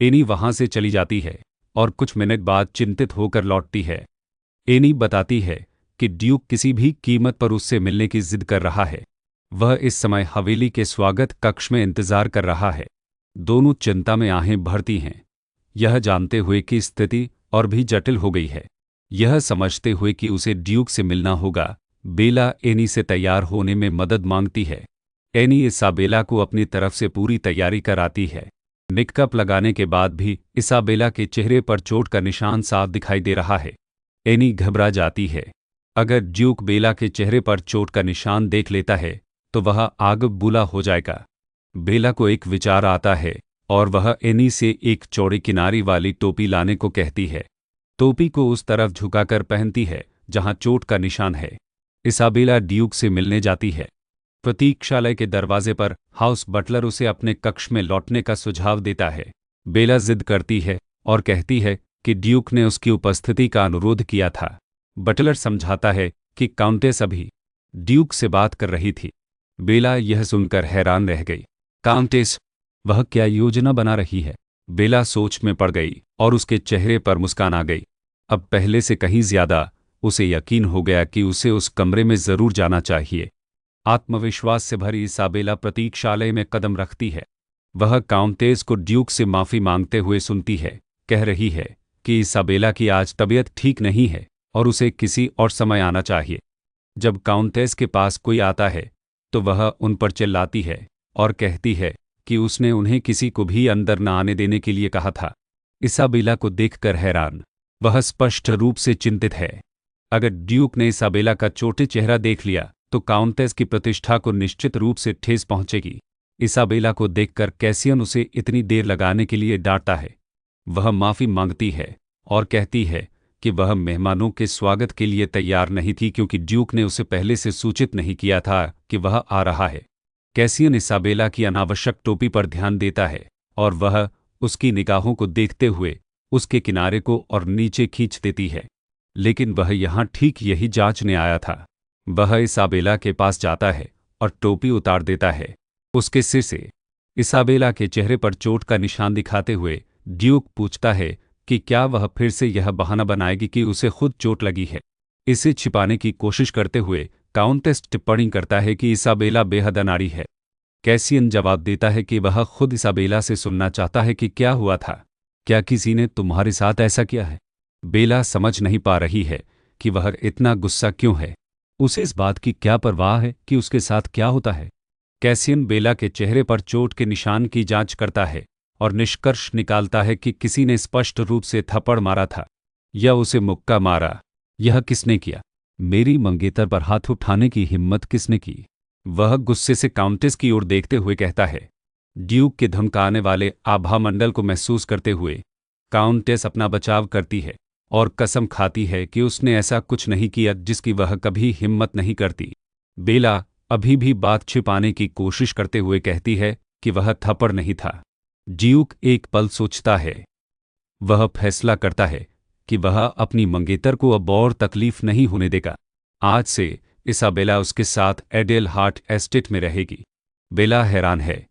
एनी वहां से चली जाती है और कुछ मिनट बाद चिंतित होकर लौटती है। एनी बताती है कि ड्यूक किसी भी कीमत पर उससे मिलने की जिद कर रहा है। वह इस समय हवेली के स्वागत कक्ष में इंतजार कर रहा है। दोनों चिंता में आहें भरती हैं, यह जानते हुए कि स्थिति और भी जटिल हो गई है। यह समझते हुए कि उसे ड्यूक से मिलना होगा, बेला एनी से तैयार होने में मदद मांगती है। एनी इसाबेला को अपनी तरफ से पूरी तैयारी कराती है। मेकअप लगाने के बाद भी इसाबेला के चेहरे पर चोट का निशान साफ दिखाई दे रहा है। एनी घबरा जाती है। अगर ड्यूक बेला के चेहरे पर चोट का निशान देख लेता है तो वह आग बुला हो जाएगा। बेला को एक विचार आता है और वह एनी से एक चौड़ी किनारी वाली टोपी लाने को कहती है। टोपी को उस तरफ झुकाकर पहनती है जहां चोट का निशान है। इसाबेला ड्यूक से मिलने जाती है। प्रतीक्षालय के दरवाजे पर हाउस बटलर उसे अपने कक्ष में लौटने का सुझाव देता है। बेला जिद करती है और कहती है कि ड्यूक ने उसकी उपस्थिति का अनुरोध किया था। बटलर समझाता है कि काउंटेस अभी ड्यूक से बात कर रही थी। बेला यह सुनकर हैरान रह गई। काउंटेस, वह क्या योजना बना रही है? बेला सोच में पड़ गई और उसके चेहरे पर मुस्कान आ गई। अब पहले से कहीं ज्यादा उसे यकीन हो गया कि उसे उस कमरे में जरूर जाना चाहिए। आत्मविश्वास से भरी इसाबेला प्रतीक्षालय में कदम रखती है। वह काउंटेस को ड्यूक से माफी मांगते हुए सुनती है। कह रही है कि इसाबेला की आज तबीयत ठीक नहीं है और उसे किसी और समय आना चाहिए। जब काउंटेस के पास कोई आता है तो वह उन पर चिल्लाती है और कहती है कि उसने उन्हें किसी को भी अंदर न आने देने के लिए कहा था। इसाबेला को देखकर हैरान, वह स्पष्ट रूप से चिंतित है। अगर ड्यूक ने इसाबेला का चोटे चेहरा देख लिया तो काउंटेस की प्रतिष्ठा को निश्चित रूप से ठेस पहुंचेगी। इसाबेला को देखकर कैसियन उसे इतनी देर लगाने के लिए डांटता है। वह माफी मांगती है और कहती है कि वह मेहमानों के स्वागत के लिए तैयार नहीं थी क्योंकि ड्यूक ने उसे पहले से सूचित नहीं किया था कि वह आ रहा है। कैसियन इसाबेला की अनावश्यक टोपी पर ध्यान देता है और वह उसकी निगाहों को देखते हुए उसके किनारे को और नीचे खींच देती है। लेकिन वह यहाँ ठीक यही जांचने आया था। वह इसाबेला के पास जाता है और टोपी उतार देता है उसके सिर से। इसाबेला के चेहरे पर चोट का निशान दिखाते हुए ड्यूक पूछता है कि क्या वह फिर से यह बहाना बनाएगी कि उसे खुद चोट लगी है। इसे छिपाने की कोशिश करते हुए काउंटेस टिप्पणी करता है कि इसाबेला बेहद अनाड़ी है। कैसियन जवाब देता है कि वह खुद इसाबेला से सुनना चाहता है कि क्या हुआ था। क्या किसी ने तुम्हारे साथ ऐसा किया है? बेला समझ नहीं पा रही है कि वह इतना गुस्सा क्यों है। उसे इस बात की क्या परवाह है कि उसके साथ क्या होता है। कैसियन बेला के चेहरे पर चोट के निशान की जांच करता है और निष्कर्ष निकालता है कि किसी ने स्पष्ट रूप से थप्पड़ मारा था या उसे मुक्का मारा। यह किसने किया? मेरी मंगेतर पर हाथ उठाने की हिम्मत किसने की? वह गुस्से से काउंटेस की ओर देखते हुए कहता है। ड्यूक के धमकाने वाले आभामंडल को महसूस करते हुए काउंटेस अपना बचाव करती है और कसम खाती है कि उसने ऐसा कुछ नहीं किया जिसकी वह कभी हिम्मत नहीं करती। बेला अभी भी बात छिपाने की कोशिश करते हुए कहती है कि वह थप्पड़ नहीं था। ड्यूक एक पल सोचता है। वह फैसला करता है कि वह अपनी मंगेतर को अब और तकलीफ नहीं होने देगा। आज से इसाबेला उसके साथ एडेलहार्ट एस्टेट में रहेगी। बेला हैरान है,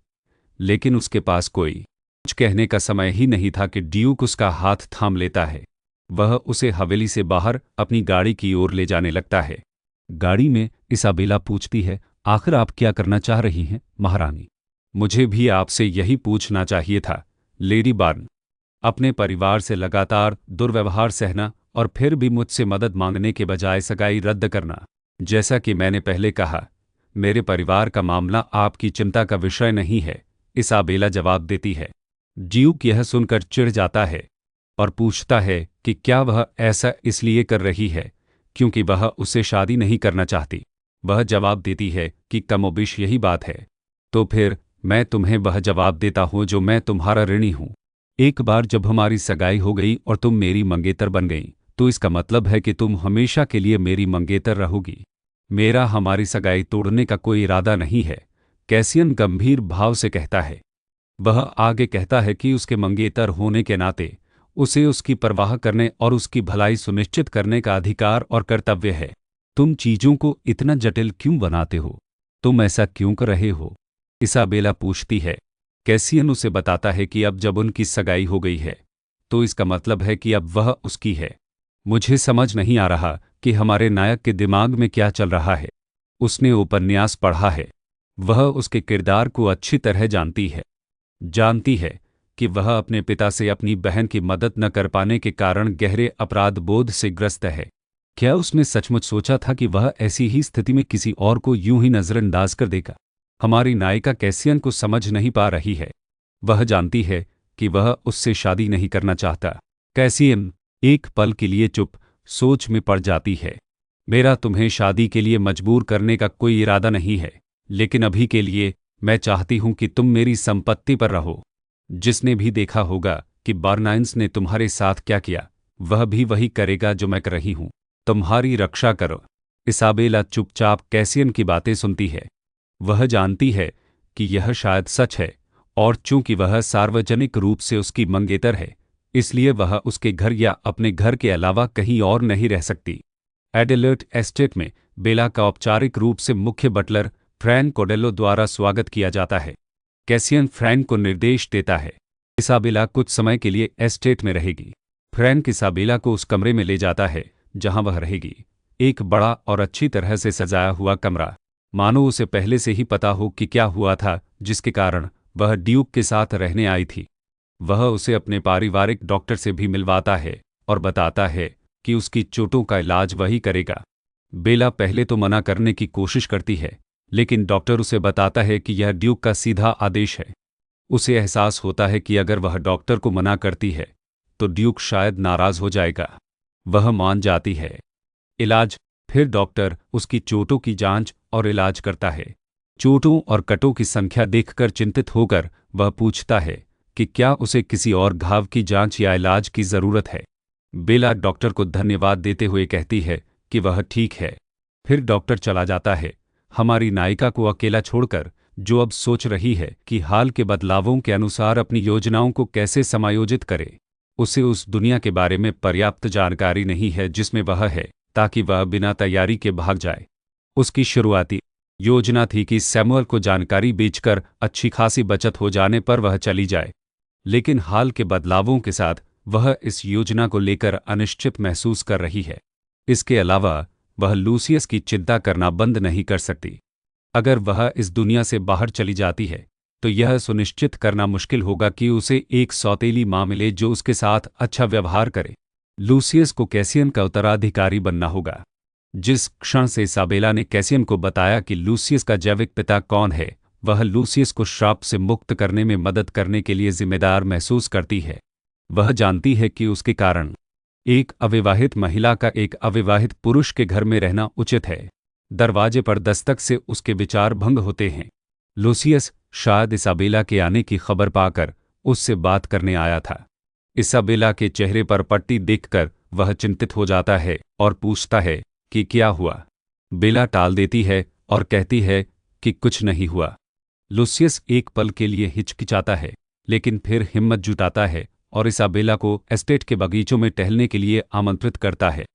लेकिन उसके पास कोई कुछ कहने का समय ही नहीं था कि ड्यूक उसका हाथ थाम लेता है। वह उसे हवेली से बाहर अपनी गाड़ी की ओर ले जाने लगता है। गाड़ी में इसाबेला पूछती है, आखिर आप क्या करना चाह रही हैं, महारानी? मुझे भी आपसे यही पूछना चाहिए था, लेडी बार्न। अपने परिवार से लगातार दुर्व्यवहार सहना और फिर भी मुझसे मदद मांगने के बजाय सगाई रद्द करना। जैसा कि मैंने पहले कहा, मेरे परिवार का मामला आपकी चिंता का विषय नहीं है, इसाबेला जवाब देती है। ड्यूक यह सुनकर चिढ़ जाता है और पूछता है कि क्या वह ऐसा इसलिए कर रही है क्योंकि वह उससे शादी नहीं करना चाहती। वह जवाब देती है कि कमोबेश यही बात है। तो फिर मैं तुम्हें वह जवाब देता हूँ जो मैं तुम्हारा ऋणी हूँ। एक बार जब हमारी सगाई हो गई और तुम मेरी मंगेतर बन गई तो इसका मतलब है कि तुम हमेशा के लिए मेरी मंगेतर रहोगी। मेरा हमारी सगाई तोड़ने का कोई इरादा नहीं है, कैसियन गंभीर भाव से कहता है। वह आगे कहता है कि उसके मंगेतर होने के नाते उसे उसकी परवाह करने और उसकी भलाई सुनिश्चित करने का अधिकार और कर्तव्य है। तुम चीजों को इतना जटिल क्यों बनाते हो? तुम ऐसा क्यों कर रहे हो? इसाबेला पूछती है। कैसियन उसे बताता है कि अब जब उनकी सगाई हो गई है तो इसका मतलब है कि अब वह उसकी है। मुझे समझ नहीं आ रहा कि हमारे नायक के दिमाग में क्या चल रहा है। उसने उपन्यास पढ़ा है, वह उसके किरदार को अच्छी तरह जानती है कि वह अपने पिता से अपनी बहन की मदद न कर पाने के कारण गहरे अपराध बोध से ग्रस्त है। क्या उसने सचमुच सोचा था कि वह ऐसी ही स्थिति में किसी और को यूं ही नजरअंदाज कर देगा? हमारी नायिका कैसियन को समझ नहीं पा रही है। वह जानती है कि वह उससे शादी नहीं करना चाहता। कैसियन एक पल के लिए चुप सोच में पड़ जाती है। मेरा तुम्हें शादी के लिए मजबूर करने का कोई इरादा नहीं है, लेकिन अभी के लिए मैं चाहती हूं कि तुम मेरी संपत्ति पर रहो। जिसने भी देखा होगा कि बार्नाइंस ने तुम्हारे साथ क्या किया, वह भी वही करेगा जो मैं कर रही हूं। तुम्हारी रक्षा करो। इसाबेला चुपचाप कैसियन की बातें सुनती है। वह जानती है कि यह शायद सच है, और चूंकि वह सार्वजनिक रूप से उसकी मंगेतर है, इसलिए वह उसके घर या अपने घर के अलावा कहीं और नहीं रह सकती। एडेलेर्ट एस्टेट में बेला का औपचारिक रूप से मुख्य बटलर फ्रैंक कोडेलो द्वारा स्वागत किया जाता है। कैसियन फ्रैंक को निर्देश देता है। इसाबेला कुछ समय के लिए एस्टेट में रहेगी। फ्रैंक इसाबेला को उस कमरे में ले जाता है जहां वह रहेगी। एक बड़ा और अच्छी तरह से सजाया हुआ कमरा, मानो उसे पहले से ही पता हो कि क्या हुआ था जिसके कारण वह ड्यूक के साथ रहने आई थी। वह उसे अपने पारिवारिक डॉक्टर से भी मिलवाता है और बताता है कि उसकी चोटों का इलाज वही करेगा। बेला पहले तो मना करने की कोशिश करती है, लेकिन डॉक्टर उसे बताता है कि यह ड्यूक का सीधा आदेश है। उसे एहसास होता है कि अगर वह डॉक्टर को मना करती है तो ड्यूक शायद नाराज हो जाएगा। वह मान जाती है। इलाज। फिर डॉक्टर उसकी चोटों की जांच और इलाज करता है। चोटों और कटों की संख्या देखकर चिंतित होकर वह पूछता है कि क्या उसे किसी और घाव की जांच या इलाज की जरूरत है। बेला डॉक्टर को धन्यवाद देते हुए कहती है कि वह ठीक है। फिर डॉक्टर चला जाता है, हमारी नायिका को अकेला छोड़कर, जो अब सोच रही है कि हाल के बदलावों के अनुसार अपनी योजनाओं को कैसे समायोजित करे। उसे उस दुनिया के बारे में पर्याप्त जानकारी नहीं है जिसमें वह है, ताकि वह बिना तैयारी के भाग जाए। उसकी शुरुआती योजना थी कि सैमुअल को जानकारी बेचकर अच्छी खासी बचत हो जाने पर वह चली जाए, लेकिन हाल के बदलावों के साथ वह इस योजना को लेकर अनिश्चित महसूस कर रही है। इसके अलावा वह लूसियस की चिंता करना बंद नहीं कर सकती। अगर वह इस दुनिया से बाहर चली जाती है तो यह सुनिश्चित करना मुश्किल होगा कि उसे एक सौतेली मां मिले जो उसके साथ अच्छा व्यवहार करे। लूसियस को कैसियन का उत्तराधिकारी बनना होगा। जिस क्षण से इसाबेला ने कैसियन को बताया कि लूसियस का जैविक पिता कौन है, वह लूसियस को श्राप से मुक्त करने में मदद करने के लिए जिम्मेदार महसूस करती है। वह जानती है कि उसके कारण एक अविवाहित महिला का एक अविवाहित पुरुष के घर में रहना उचित है। दरवाजे पर दस्तक से उसके विचार भंग होते हैं। लूसियस शायद इसाबेला के आने की खबर पाकर उससे बात करने आया था। इसाबेला के चेहरे पर पट्टी देखकर वह चिंतित हो जाता है और पूछता है कि क्या हुआ। बेला टाल देती है और कहती है कि कुछ नहीं हुआ। लूसियस एक पल के लिए हिचकिचाता है, लेकिन फिर हिम्मत जुटाता है और इसाबेला को एस्टेट के बगीचों में टहलने के लिए आमंत्रित करता है।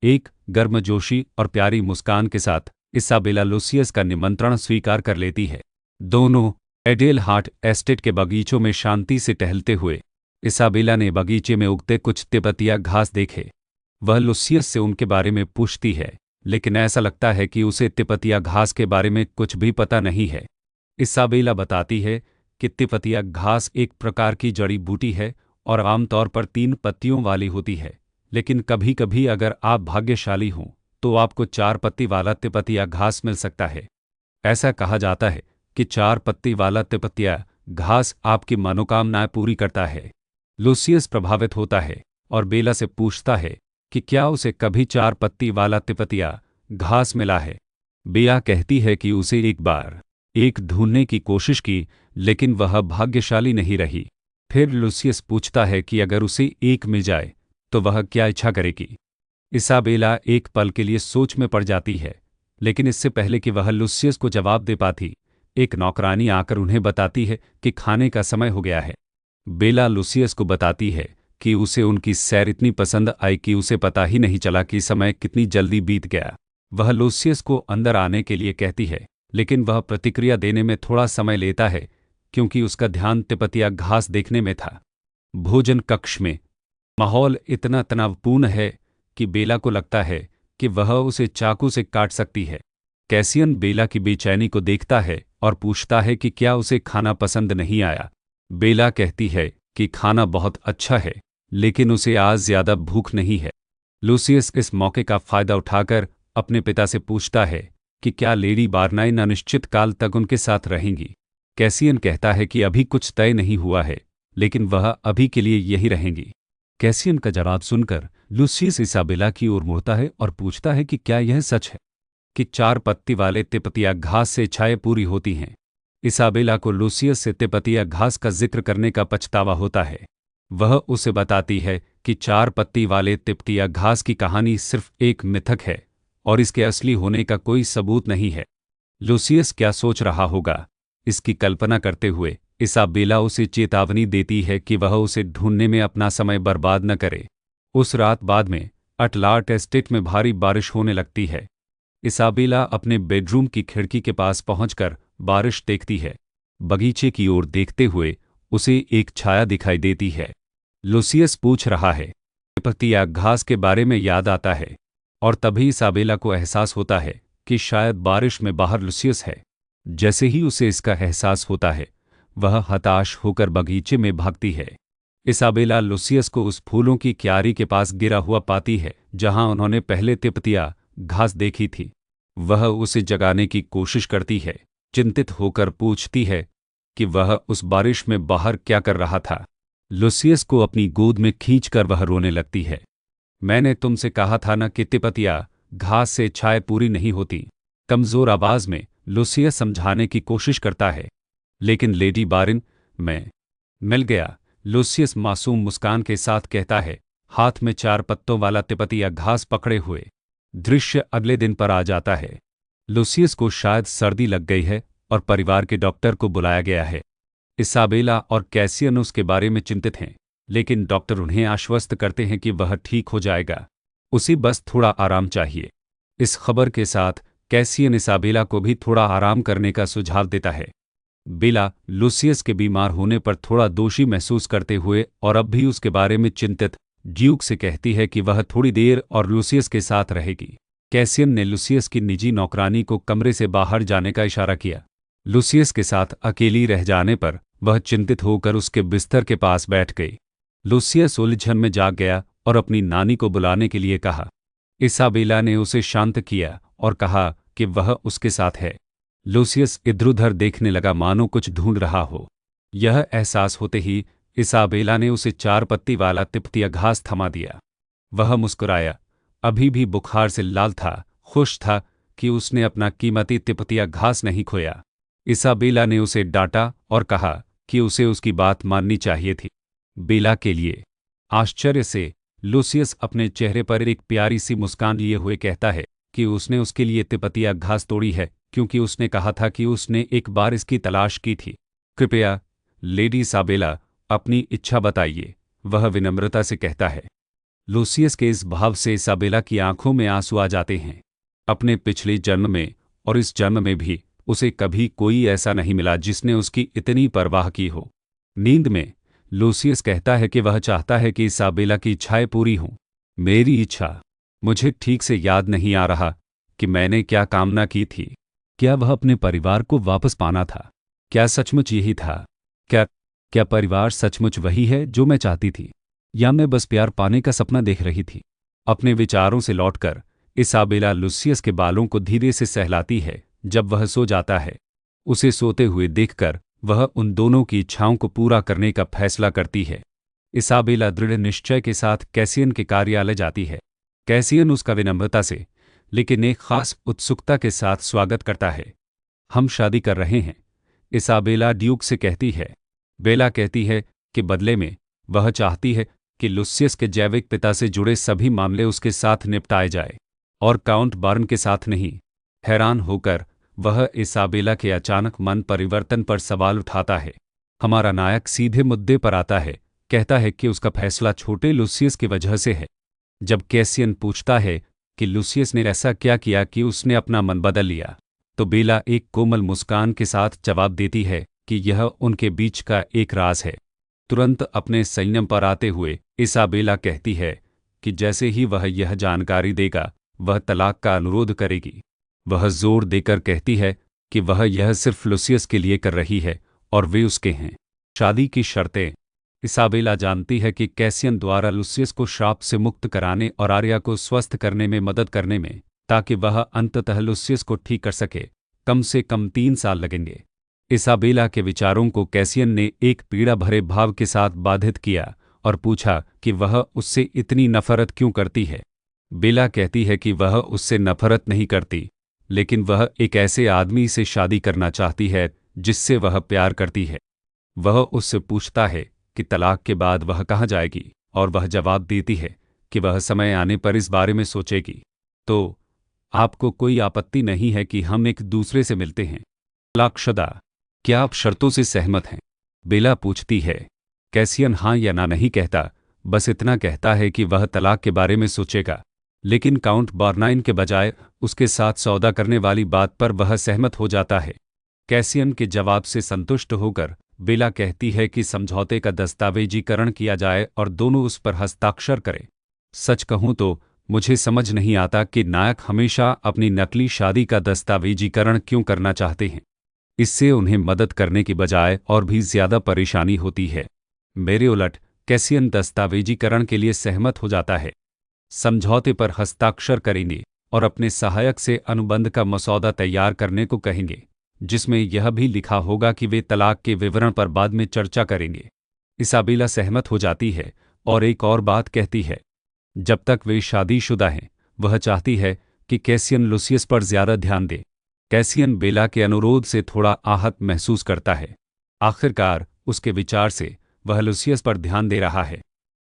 एक गर्मजोशी और प्यारी मुस्कान के साथ इसाबेला लूसियस का निमंत्रण स्वीकार कर लेती है। दोनों एडेलहार्ट एस्टेट के बगीचों में शांति से टहलते हुए इसाबेला ने बगीचे में उगते कुछ तिब्बतिया घास देखे। वह लूसियस से उनके बारे में पूछती है, लेकिन ऐसा लगता है कि उसे तिब्बतिया घास के बारे में कुछ भी पता नहीं है। इसाबेला बताती है कि तिब्बतिया घास एक प्रकार की जड़ी बूटी है और आमतौर पर 3 पत्तियों वाली होती है, लेकिन कभी कभी अगर आप भाग्यशाली हों तो आपको 4 पत्ती वाला तिब्बतिया घास मिल सकता है। ऐसा कहा जाता है कि 4 पत्ती वाला तिब्बतिया घास आपकी मनोकामनाएं पूरी करता है। लूसियस प्रभावित होता है और बेला से पूछता है कि क्या उसे कभी 4 पत्ती वाला तिब्बतिया घास मिला है। बेला कहती है कि उसे एक बार एक ढूंढने की कोशिश की, लेकिन वह भाग्यशाली नहीं रही। फिर लूसियस पूछता है कि अगर उसे एक मिल जाए तो वह क्या इच्छा करेगी। इसाबेला एक पल के लिए सोच में पड़ जाती है, लेकिन इससे पहले कि वह लूसियस को जवाब दे पाती, एक नौकरानी आकर उन्हें बताती है कि खाने का समय हो गया है। बेला लूसियस को बताती है कि उसे उनकी सैर इतनी पसंद आई कि उसे पता ही नहीं चला कि समय कितनी जल्दी बीत गया। वह लूसियस को अंदर आने के लिए कहती है, लेकिन वह प्रतिक्रिया देने में थोड़ा समय लेता है क्योंकि उसका ध्यान तिब्बतिया घास देखने में था। भोजन कक्ष में माहौल इतना तनावपूर्ण है कि बेला को लगता है कि वह उसे चाकू से काट सकती है। कैसियन बेला की बेचैनी को देखता है और पूछता है कि क्या उसे खाना पसंद नहीं आया। बेला कहती है कि खाना बहुत अच्छा है, लेकिन उसे आज ज्यादा भूख नहीं है। लूसियस इस मौके का फायदा उठाकर अपने पिता से पूछता है कि क्या लेडी बार्नाइन अनिश्चित काल तक उनके साथ रहेंगी। कैसियन कहता है कि अभी कुछ तय नहीं हुआ है, लेकिन वह अभी के लिए यही रहेंगी। कैसियन का जवाब सुनकर लूसियस इसाबेला की ओर मुड़ता है और पूछता है कि क्या यह सच है कि 4 पत्ती वाले तिब्बतिया घास से इच्छाएं पूरी होती हैं। इसाबेला को लूसियस से तिपतिया घास का जिक्र करने का पछतावा होता है। वह उसे बताती है कि 4 पत्ती वाले तिपतिया घास की कहानी सिर्फ एक मिथक है और इसके असली होने का कोई सबूत नहीं है। लूसियस क्या सोच रहा होगा, इसकी कल्पना करते हुए इसाबेला उसे चेतावनी देती है कि वह उसे ढूंढने में अपना समय बर्बाद न करे। उस रात बाद में अटलार्ट एस्टेट में भारी बारिश होने लगती है। इसाबेला अपने बेडरूम की खिड़की के पास पहुंचकर बारिश देखती है। बगीचे की ओर देखते हुए उसे एक छाया दिखाई देती है। लूसियस पूछ रहा है। तिपतिया घास के बारे में याद आता है और तभी इसाबेला को एहसास होता है कि शायद बारिश में बाहर लूसियस है। जैसे ही उसे इसका एहसास होता है, वह हताश होकर बगीचे में भागती है। इसाबेला लूसियस को उस फूलों की क्यारी के पास गिरा हुआ पाती है जहां उन्होंने पहले तिपतिया घास देखी थी। वह उसे जगाने की कोशिश करती है, चिंतित होकर पूछती है कि वह उस बारिश में बाहर क्या कर रहा था। लूसियस को अपनी गोद में खींचकर वह रोने लगती है। मैंने तुमसे कहा था न कि तिपतिया घास से छाया पूरी नहीं होती। कमजोर आवाज में लूसियस समझाने की कोशिश करता है, लेकिन लेडी बारिन, मैं मिल गया। लूसियस मासूम मुस्कान के साथ कहता है, हाथ में 4 पत्तों वाला तिपतिया घास पकड़े हुए। दृश्य अगले दिन पर आ जाता है। लूसियस को शायद सर्दी लग गई है और परिवार के डॉक्टर को बुलाया गया है। इसाबेला और कैसियन उसके बारे में चिंतित हैं, लेकिन डॉक्टर उन्हें आश्वस्त करते हैं कि वह ठीक हो जाएगा, उसे बस थोड़ा आराम चाहिए। इस खबर के साथ कैसियन इसाबेला को भी थोड़ा आराम करने का सुझाव देता है। बेला लूसियस के बीमार होने पर थोड़ा दोषी महसूस करते हुए और अब भी उसके बारे में चिंतित ड्यूक से कहती है कि वह थोड़ी देर और लूसियस के साथ रहेगी। कैसियन ने लूसियस की निजी नौकरानी को कमरे से बाहर जाने का इशारा किया। लूसियस के साथ अकेली रह जाने पर वह चिंतित होकर उसके बिस्तर के पास बैठ गई। लूसियस उलझन में जाग गया और अपनी नानी को बुलाने के लिए कहा। इसाबेला ने उसे शांत किया और कहा कि वह उसके साथ है। लूसियस इधर-उधर देखने लगा मानो कुछ ढूंढ रहा हो। यह एहसास होते ही इसाबेला ने उसे 4 पत्ती वाला तिपतिया घास थमा दिया। वह मुस्कुराया, अभी भी बुखार से लाल था, खुश था कि उसने अपना कीमती तिपतिया घास नहीं खोया। इसाबेला ने उसे डांटा और कहा कि उसे उसकी बात माननी चाहिए थी। बेला के लिए आश्चर्य से लूसियस अपने चेहरे पर एक प्यारी सी मुस्कान लिए हुए कहता है कि उसने उसके लिए तिपतिया घास तोड़ी है क्योंकि उसने कहा था कि उसने एक बार इसकी तलाश की थी। कृपया लेडी इसाबेला, अपनी इच्छा बताइए, वह विनम्रता से कहता है। लूसियस के इस भाव से इसाबेला की आंखों में आंसू आ जाते हैं। अपने पिछले जन्म में और इस जन्म में भी उसे कभी कोई ऐसा नहीं मिला जिसने उसकी इतनी परवाह की हो। नींद में लूसियस कहता है कि वह चाहता है कि इसाबेला की इच्छाएं पूरी हों। मेरी इच्छा, मुझे ठीक से याद नहीं आ रहा कि मैंने क्या कामना की थी। क्या वह अपने परिवार को वापस पाना था? क्या सचमुच यही था? क्या परिवार सचमुच वही है जो मैं चाहती थी, या मैं बस प्यार पाने का सपना देख रही थी? अपने विचारों से लौटकर इसाबेला लूसियस के बालों को धीरे से सहलाती है जब वह सो जाता है। उसे सोते हुए देखकर वह उन दोनों की इच्छाओं को पूरा करने का फैसला करती है। इसाबेला दृढ़ निश्चय के साथ कैसियन के कार्यालय जाती है। कैसियन उसका विनम्रता से लेकिन एक खास उत्सुकता के साथ स्वागत करता है। हम शादी कर रहे हैं, इसाबेला ड्यूक से कहती है। बेला कहती है कि बदले में वह चाहती है कि लूसियस के जैविक पिता से जुड़े सभी मामले उसके साथ निपटाए जाए और काउंट बार्न के साथ नहीं। हैरान होकर वह इसाबेला के अचानक मन परिवर्तन पर सवाल उठाता है। हमारा नायक सीधे मुद्दे पर आता है, कहता है कि उसका फैसला छोटे लूसियस की वजह से है। जब कैसियन पूछता है कि लूसियस ने ऐसा क्या किया कि उसने अपना मन बदल लिया, तो बेला एक कोमल मुस्कान के साथ जवाब देती है कि यह उनके बीच का एक राज है। तुरंत अपने संयम पर आते हुए इसाबेला कहती है कि जैसे ही वह यह जानकारी देगा, वह तलाक का अनुरोध करेगी। वह जोर देकर कहती है कि वह यह सिर्फ लूसियस के लिए कर रही है और वे उसके हैं। शादी की शर्तें। इसाबेला जानती है कि कैसियन द्वारा लूसियस को श्राप से मुक्त कराने और आर्या को स्वस्थ करने में मदद करने में, ताकि वह अंततः लूसियस को ठीक कर सके, कम से कम 3 साल लगेंगे। इसाबेला के विचारों को कैसियन ने एक पीड़ा भरे भाव के साथ बाधित किया और पूछा कि वह उससे इतनी नफरत क्यों करती है। बेला कहती है कि वह उससे नफरत नहीं करती, लेकिन वह एक ऐसे आदमी से शादी करना चाहती है जिससे वह प्यार करती है। वह उससे पूछता है कि तलाक के बाद वह कहाँ जाएगी, और वह जवाब देती है कि वह समय आने पर इस बारे में सोचेगी। तो आपको कोई आपत्ति नहीं है कि हम एक दूसरे से मिलते हैं? तलाकशुदा, क्या आप शर्तों से सहमत हैं? बेला पूछती है। कैसियन हाँ या ना नहीं कहता, बस इतना कहता है कि वह तलाक के बारे में सोचेगा। लेकिन काउंट बार्नाइन के बजाय उसके साथ सौदा करने वाली बात पर वह सहमत हो जाता है। कैसियन के जवाब से संतुष्ट होकर बेला कहती है कि समझौते का दस्तावेजीकरण किया जाए और दोनों उस पर हस्ताक्षर करें। सच कहूं तो मुझे समझ नहीं आता कि नायक हमेशा अपनी नकली शादी का दस्तावेजीकरण क्यों करना चाहते हैं। इससे उन्हें मदद करने की बजाय और भी ज्यादा परेशानी होती है। मेरे उलट कैसियन दस्तावेजीकरण के लिए सहमत हो जाता है। समझौते पर हस्ताक्षर करेंगे और अपने सहायक से अनुबंध का मसौदा तैयार करने को कहेंगे, जिसमें यह भी लिखा होगा कि वे तलाक के विवरण पर बाद में चर्चा करेंगे। इसाबेला सहमत हो जाती है और एक और बात कहती है। जब तक वे शादीशुदा हैं, वह चाहती है कि कैसियन लूसियस पर ज्यादा ध्यान दे। कैसियन बेला के अनुरोध से थोड़ा आहत महसूस करता है। आखिरकार उसके विचार से वह लूसियस पर ध्यान दे रहा है।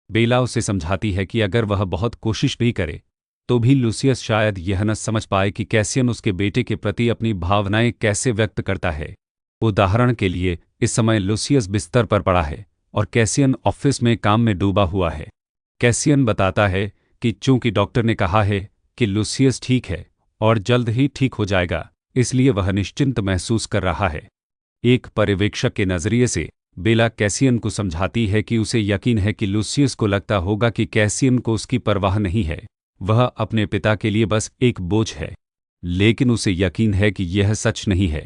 बेला उसे समझाती है कि अगर वह बहुत कोशिश भी करे तो भी लूसियस शायद यह न समझ पाए कि कैसियन उसके बेटे के प्रति अपनी भावनाएं कैसे व्यक्त करता है। उदाहरण के लिए, इस समय लूसियस बिस्तर पर पड़ा है और कैसियन ऑफिस में काम में डूबा हुआ है। कैसियन बताता है कि चूंकि डॉक्टर ने कहा है कि लूसियस ठीक है और जल्द ही ठीक हो जाएगा, इसलिए वह निश्चिंत महसूस कर रहा है। एक पर्यवेक्षक के नजरिए से बेला कैसियन को समझाती है कि उसे यकीन है कि लूसियस को लगता होगा कि कैसियन को उसकी परवाह नहीं है, वह अपने पिता के लिए बस एक बोझ है। लेकिन उसे यकीन है कि यह सच नहीं है।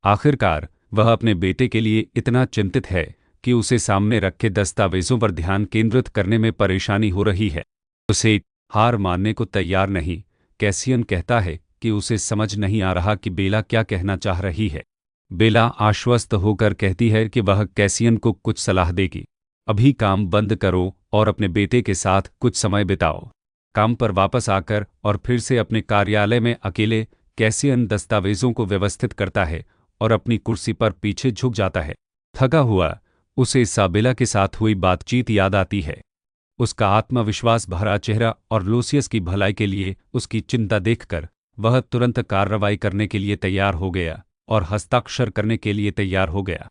आखिरकार वह अपने बेटे के लिए इतना चिंतित है कि उसे सामने रखे दस्तावेजों पर ध्यान केंद्रित करने में परेशानी हो रही है। उसे हार मानने को तैयार नहीं। कैसियन कहता है कि उसे समझ नहीं आ रहा कि बेला क्या कहना चाह रही है। बेला आश्वस्त होकर कहती है कि वह कैसियन को कुछ सलाह देगी। अभी काम बंद करो और अपने बेटे के साथ कुछ समय बिताओ। काम पर वापस आकर और फिर से अपने कार्यालय में अकेले कैसियन दस्तावेजों को व्यवस्थित करता है और अपनी कुर्सी पर पीछे झुक जाता है। थका हुआ उसे इसाबेला के साथ हुई बातचीत याद आती है। उसका आत्मविश्वास भरा चेहरा और लूसियस की भलाई के लिए उसकी चिंता देखकर वह तुरंत कार्रवाई करने के लिए तैयार हो गया और हस्ताक्षर करने के लिए तैयार हो गया।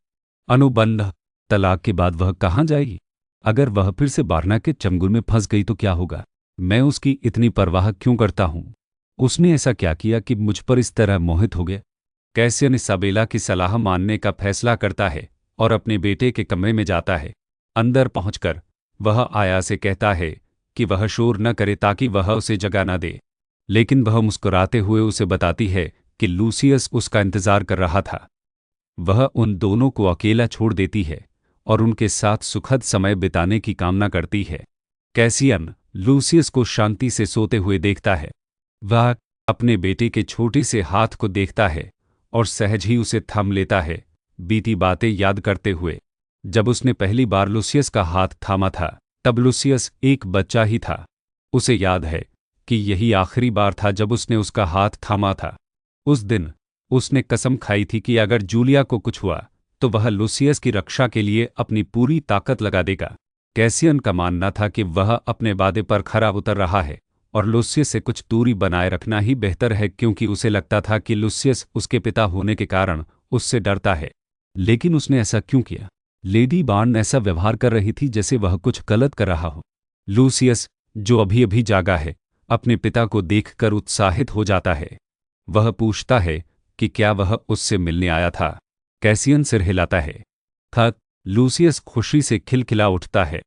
अनुबंध। तलाक के बाद वह कहाँ जाएगी? अगर वह फिर से बार्ना के चंगुल में फंस गई तो क्या होगा? मैं उसकी इतनी परवाह क्यों करता हूँ? उसने ऐसा क्या किया कि मुझ पर इस तरह मोहित हो गया? कैसियन इसाबेला की सलाह मानने का फैसला करता है और अपने बेटे के कमरे में जाता है। अंदर पहुंचकर वह आया से कहता है कि वह शोर न करे ताकि वह उसे जगा न दे। लेकिन वह मुस्कुराते हुए उसे बताती है कि लूसियस उसका इंतजार कर रहा था। वह उन दोनों को अकेला छोड़ देती है और उनके साथ सुखद समय बिताने की कामना करती है। कैसियन लूसियस को शांति से सोते हुए देखता है। वह अपने बेटे के छोटे से हाथ को देखता है और सहज ही उसे थम लेता है, बीती बातें याद करते हुए। जब उसने पहली बार लूसियस का हाथ थामा था, तब लूसियस एक बच्चा ही था। उसे याद है कि यही आखिरी बार था जब उसने उसका हाथ थामा था। उस दिन उसने कसम खाई थी कि अगर जूलिया को कुछ हुआ तो वह लूसियस की रक्षा के लिए अपनी पूरी ताकत लगा देगा। कैसियन का मानना था कि वह अपने वादे पर खरा उतर रहा है और लूसियस से कुछ दूरी बनाए रखना ही बेहतर है, क्योंकि उसे लगता था कि लूसियस उसके पिता होने के कारण उससे डरता है। लेकिन उसने ऐसा क्यों किया? लेडी बार्न ऐसा व्यवहार कर रही थी जैसे वह कुछ गलत कर रहा हो। लूसियस, जो अभी अभी जागा है, अपने पिता को देखकर उत्साहित हो जाता है। वह पूछता है कि क्या वह उससे मिलने आया था। कैसियन सिर हिलाता है। था। लूसियस खुशी से खिलखिला उठता है।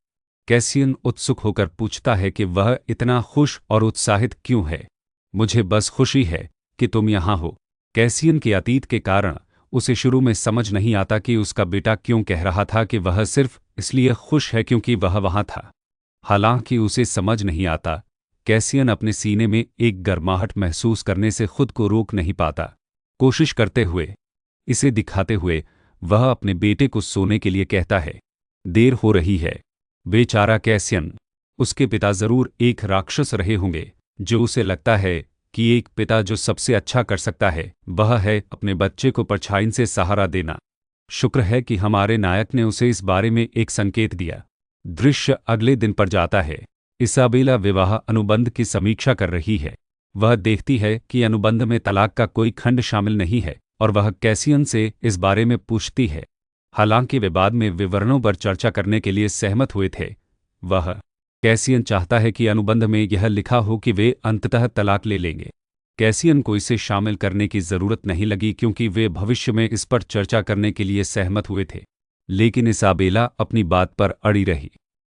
कैसियन उत्सुक होकर पूछता है कि वह इतना खुश और उत्साहित क्यों है। मुझे बस खुशी है कि तुम यहाँ हो। कैसियन के अतीत के कारण उसे शुरू में समझ नहीं आता कि उसका बेटा क्यों कह रहा था कि वह सिर्फ इसलिए खुश है क्योंकि वह वहाँ था। हालांकि उसे समझ नहीं आता, कैसियन अपने सीने में एक गर्माहट महसूस करने से खुद को रोक नहीं पाता। कोशिश करते हुए, इसे दिखाते हुए, वह अपने बेटे को सोने के लिए कहता है। देर हो रही है। बेचारा कैसियन। उसके पिता जरूर एक राक्षस रहे होंगे जो उसे लगता है कि एक पिता जो सबसे अच्छा कर सकता है वह है अपने बच्चे को परछाई से सहारा देना। शुक्र है कि हमारे नायक ने उसे इस बारे में एक संकेत दिया। दृश्य अगले दिन पर जाता है। इसाबेला विवाह अनुबंध की समीक्षा कर रही है। वह देखती है कि अनुबंध में तलाक का कोई खंड शामिल नहीं है और वह कैसियन से इस बारे में पूछती है। हालांकि वे बाद में विवरणों पर चर्चा करने के लिए सहमत हुए थे। वह कैसियन चाहता है कि अनुबंध में यह लिखा हो कि वे अंततः तलाक ले लेंगे। कैसियन को इसे शामिल करने की जरूरत नहीं लगी क्योंकि वे भविष्य में इस पर चर्चा करने के लिए सहमत हुए थे। लेकिन इसाबेला अपनी बात पर अड़ी रही।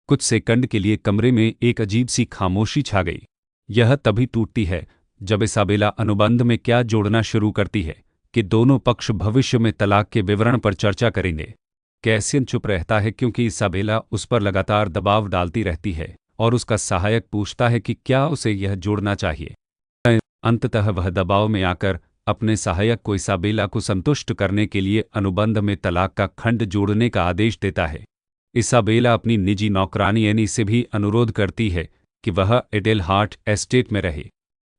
कुछ सेकंड के लिए कमरे में एक अजीब सी खामोशी छा गई। यह तभी टूटती है जब इसाबेला अनुबंध में क्या जोड़ना शुरू करती है कि दोनों पक्ष भविष्य में तलाक के विवरण पर चर्चा करेंगे। कैसियन चुप रहता है क्योंकि इसाबेला उस पर लगातार दबाव डालती रहती है और उसका सहायक पूछता है कि क्या उसे यह जोड़ना चाहिए। अंततः वह दबाव में आकर अपने सहायक को इसाबेला को संतुष्ट करने के लिए अनुबंध में तलाक का खंड जोड़ने का आदेश देता है। इसाबेला अपनी निजी नौकरानी एनी से भी अनुरोध करती है कि वह एडेलहार्ट एस्टेट में रहे।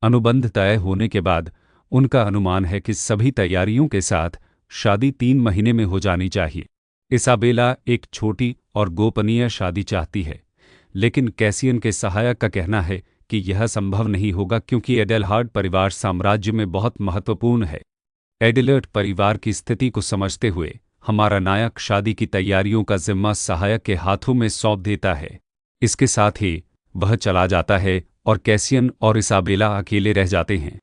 अनुबंध तय होने के बाद उनका अनुमान है कि सभी तैयारियों के साथ शादी 3 महीने में हो जानी चाहिए। इसाबेला एक छोटी और गोपनीय शादी चाहती है, लेकिन कैसियन के सहायक का कहना है कि यह संभव नहीं होगा क्योंकि एडेलहार्ट परिवार साम्राज्य में बहुत महत्वपूर्ण है। एडेलर्ट परिवार की स्थिति को समझते हुए हमारा नायक शादी की तैयारियों का जिम्मा सहायक के हाथों में सौंप देता है। इसके साथ ही वह चला जाता है और कैसियन और इसाबेला अकेले रह जाते हैं।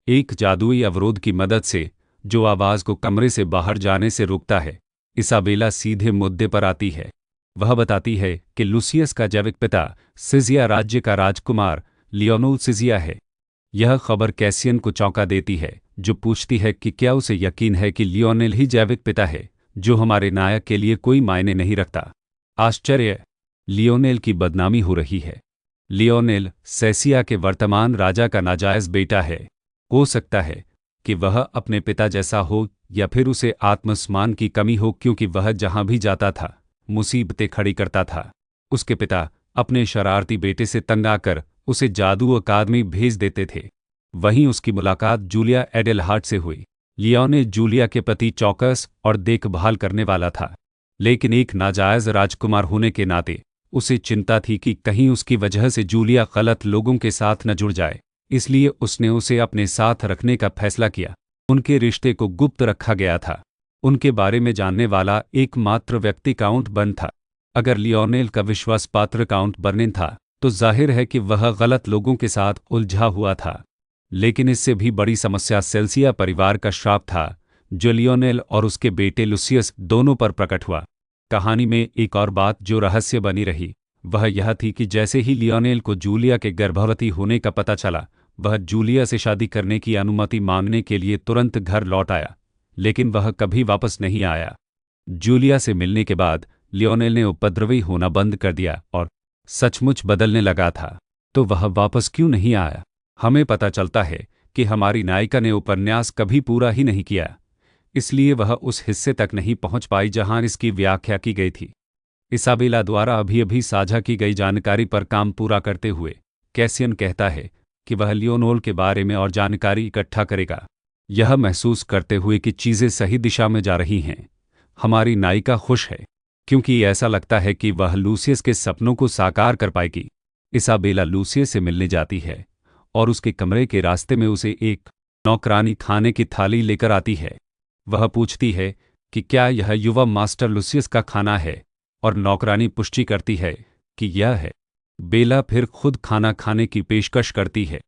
एक जादुई अवरोध की मदद से जो आवाज़ को कमरे से बाहर जाने से रोकता है, इसाबेला सीधे मुद्दे पर आती है। वह बताती है कि लूसियस का जैविक पिता सिजिया राज्य का राजकुमार लियोनोल सिजिया है। यह खबर कैसियन को चौंका देती है, जो पूछती है कि क्या उसे यकीन है कि लियोनेल ही जैविक पिता है, जो हमारे नायक के लिए कोई मायने नहीं रखता। आश्चर्य! लियोनेल की बदनामी हो रही है। लियोनेल सेसिया के वर्तमान राजा का नाजायज बेटा है। हो सकता है कि वह अपने पिता जैसा हो या फिर उसे आत्मसम्मान की कमी हो क्योंकि वह जहां भी जाता था मुसीबतें खड़ी करता था। उसके पिता अपने शरारती बेटे से तंग आकर उसे जादू अकादमी भेज देते थे। वहीं उसकी मुलाकात जूलिया एडेलहार्ट से हुई। लियोनेल जूलिया के प्रति चौकस और देखभाल करने वाला था, लेकिन एक नाजायज राजकुमार होने के नाते उसे चिंता थी कि कहीं उसकी वजह से जूलिया गलत लोगों के साथ न जुड़ जाए, इसलिए उसने उसे अपने साथ रखने का फैसला किया। उनके रिश्ते को गुप्त रखा गया था। उनके बारे में जानने वाला एकमात्र व्यक्ति काउंट बर्न था। अगर लियोनेल का विश्वास पात्र काउंट बर्निन था तो जाहिर है कि वह गलत लोगों के साथ उलझा हुआ था। लेकिन इससे भी बड़ी समस्या सेल्सिया परिवार का श्राप था, जो लियोनेल और उसके बेटे लूसियस दोनों पर प्रकट हुआ। कहानी में एक और बात जो रहस्य बनी रही वह यह थी कि जैसे ही लियोनेल को जूलिया के गर्भवती होने का पता चला, वह जूलिया से शादी करने की अनुमति मांगने के लिए तुरंत घर लौट आया, लेकिन वह कभी वापस नहीं आया। जूलिया से मिलने के बाद लियोनेल ने उपद्रवी होना बंद कर दिया और सचमुच बदलने लगा था। तो वह वापस क्यों नहीं आया? हमें पता चलता है कि हमारी नायिका ने उपन्यास कभी पूरा ही नहीं किया, इसलिए वह उस हिस्से तक नहीं पहुंच पाई जहां इसकी व्याख्या की गई थी। इसाबेला द्वारा अभी अभी साझा की गई जानकारी पर काम पूरा करते हुए कैसियन कहता है कि वह लियोनेल के बारे में और जानकारी इकट्ठा करेगा। यह महसूस करते हुए कि चीज़ें सही दिशा में जा रही हैं, हमारी नायिका खुश है क्योंकि ऐसा लगता है कि वह लूसियस के सपनों को साकार कर पाएगी। इसाबेला लूसियस से मिलने जाती है और उसके कमरे के रास्ते में उसे एक नौकरानी खाने की थाली लेकर आती है। वह पूछती है कि क्या यह युवा मास्टर लूसियस का खाना है, और नौकरानी पुष्टि करती है कि यह है। बेला फिर खुद खाना खाने की पेशकश करती है।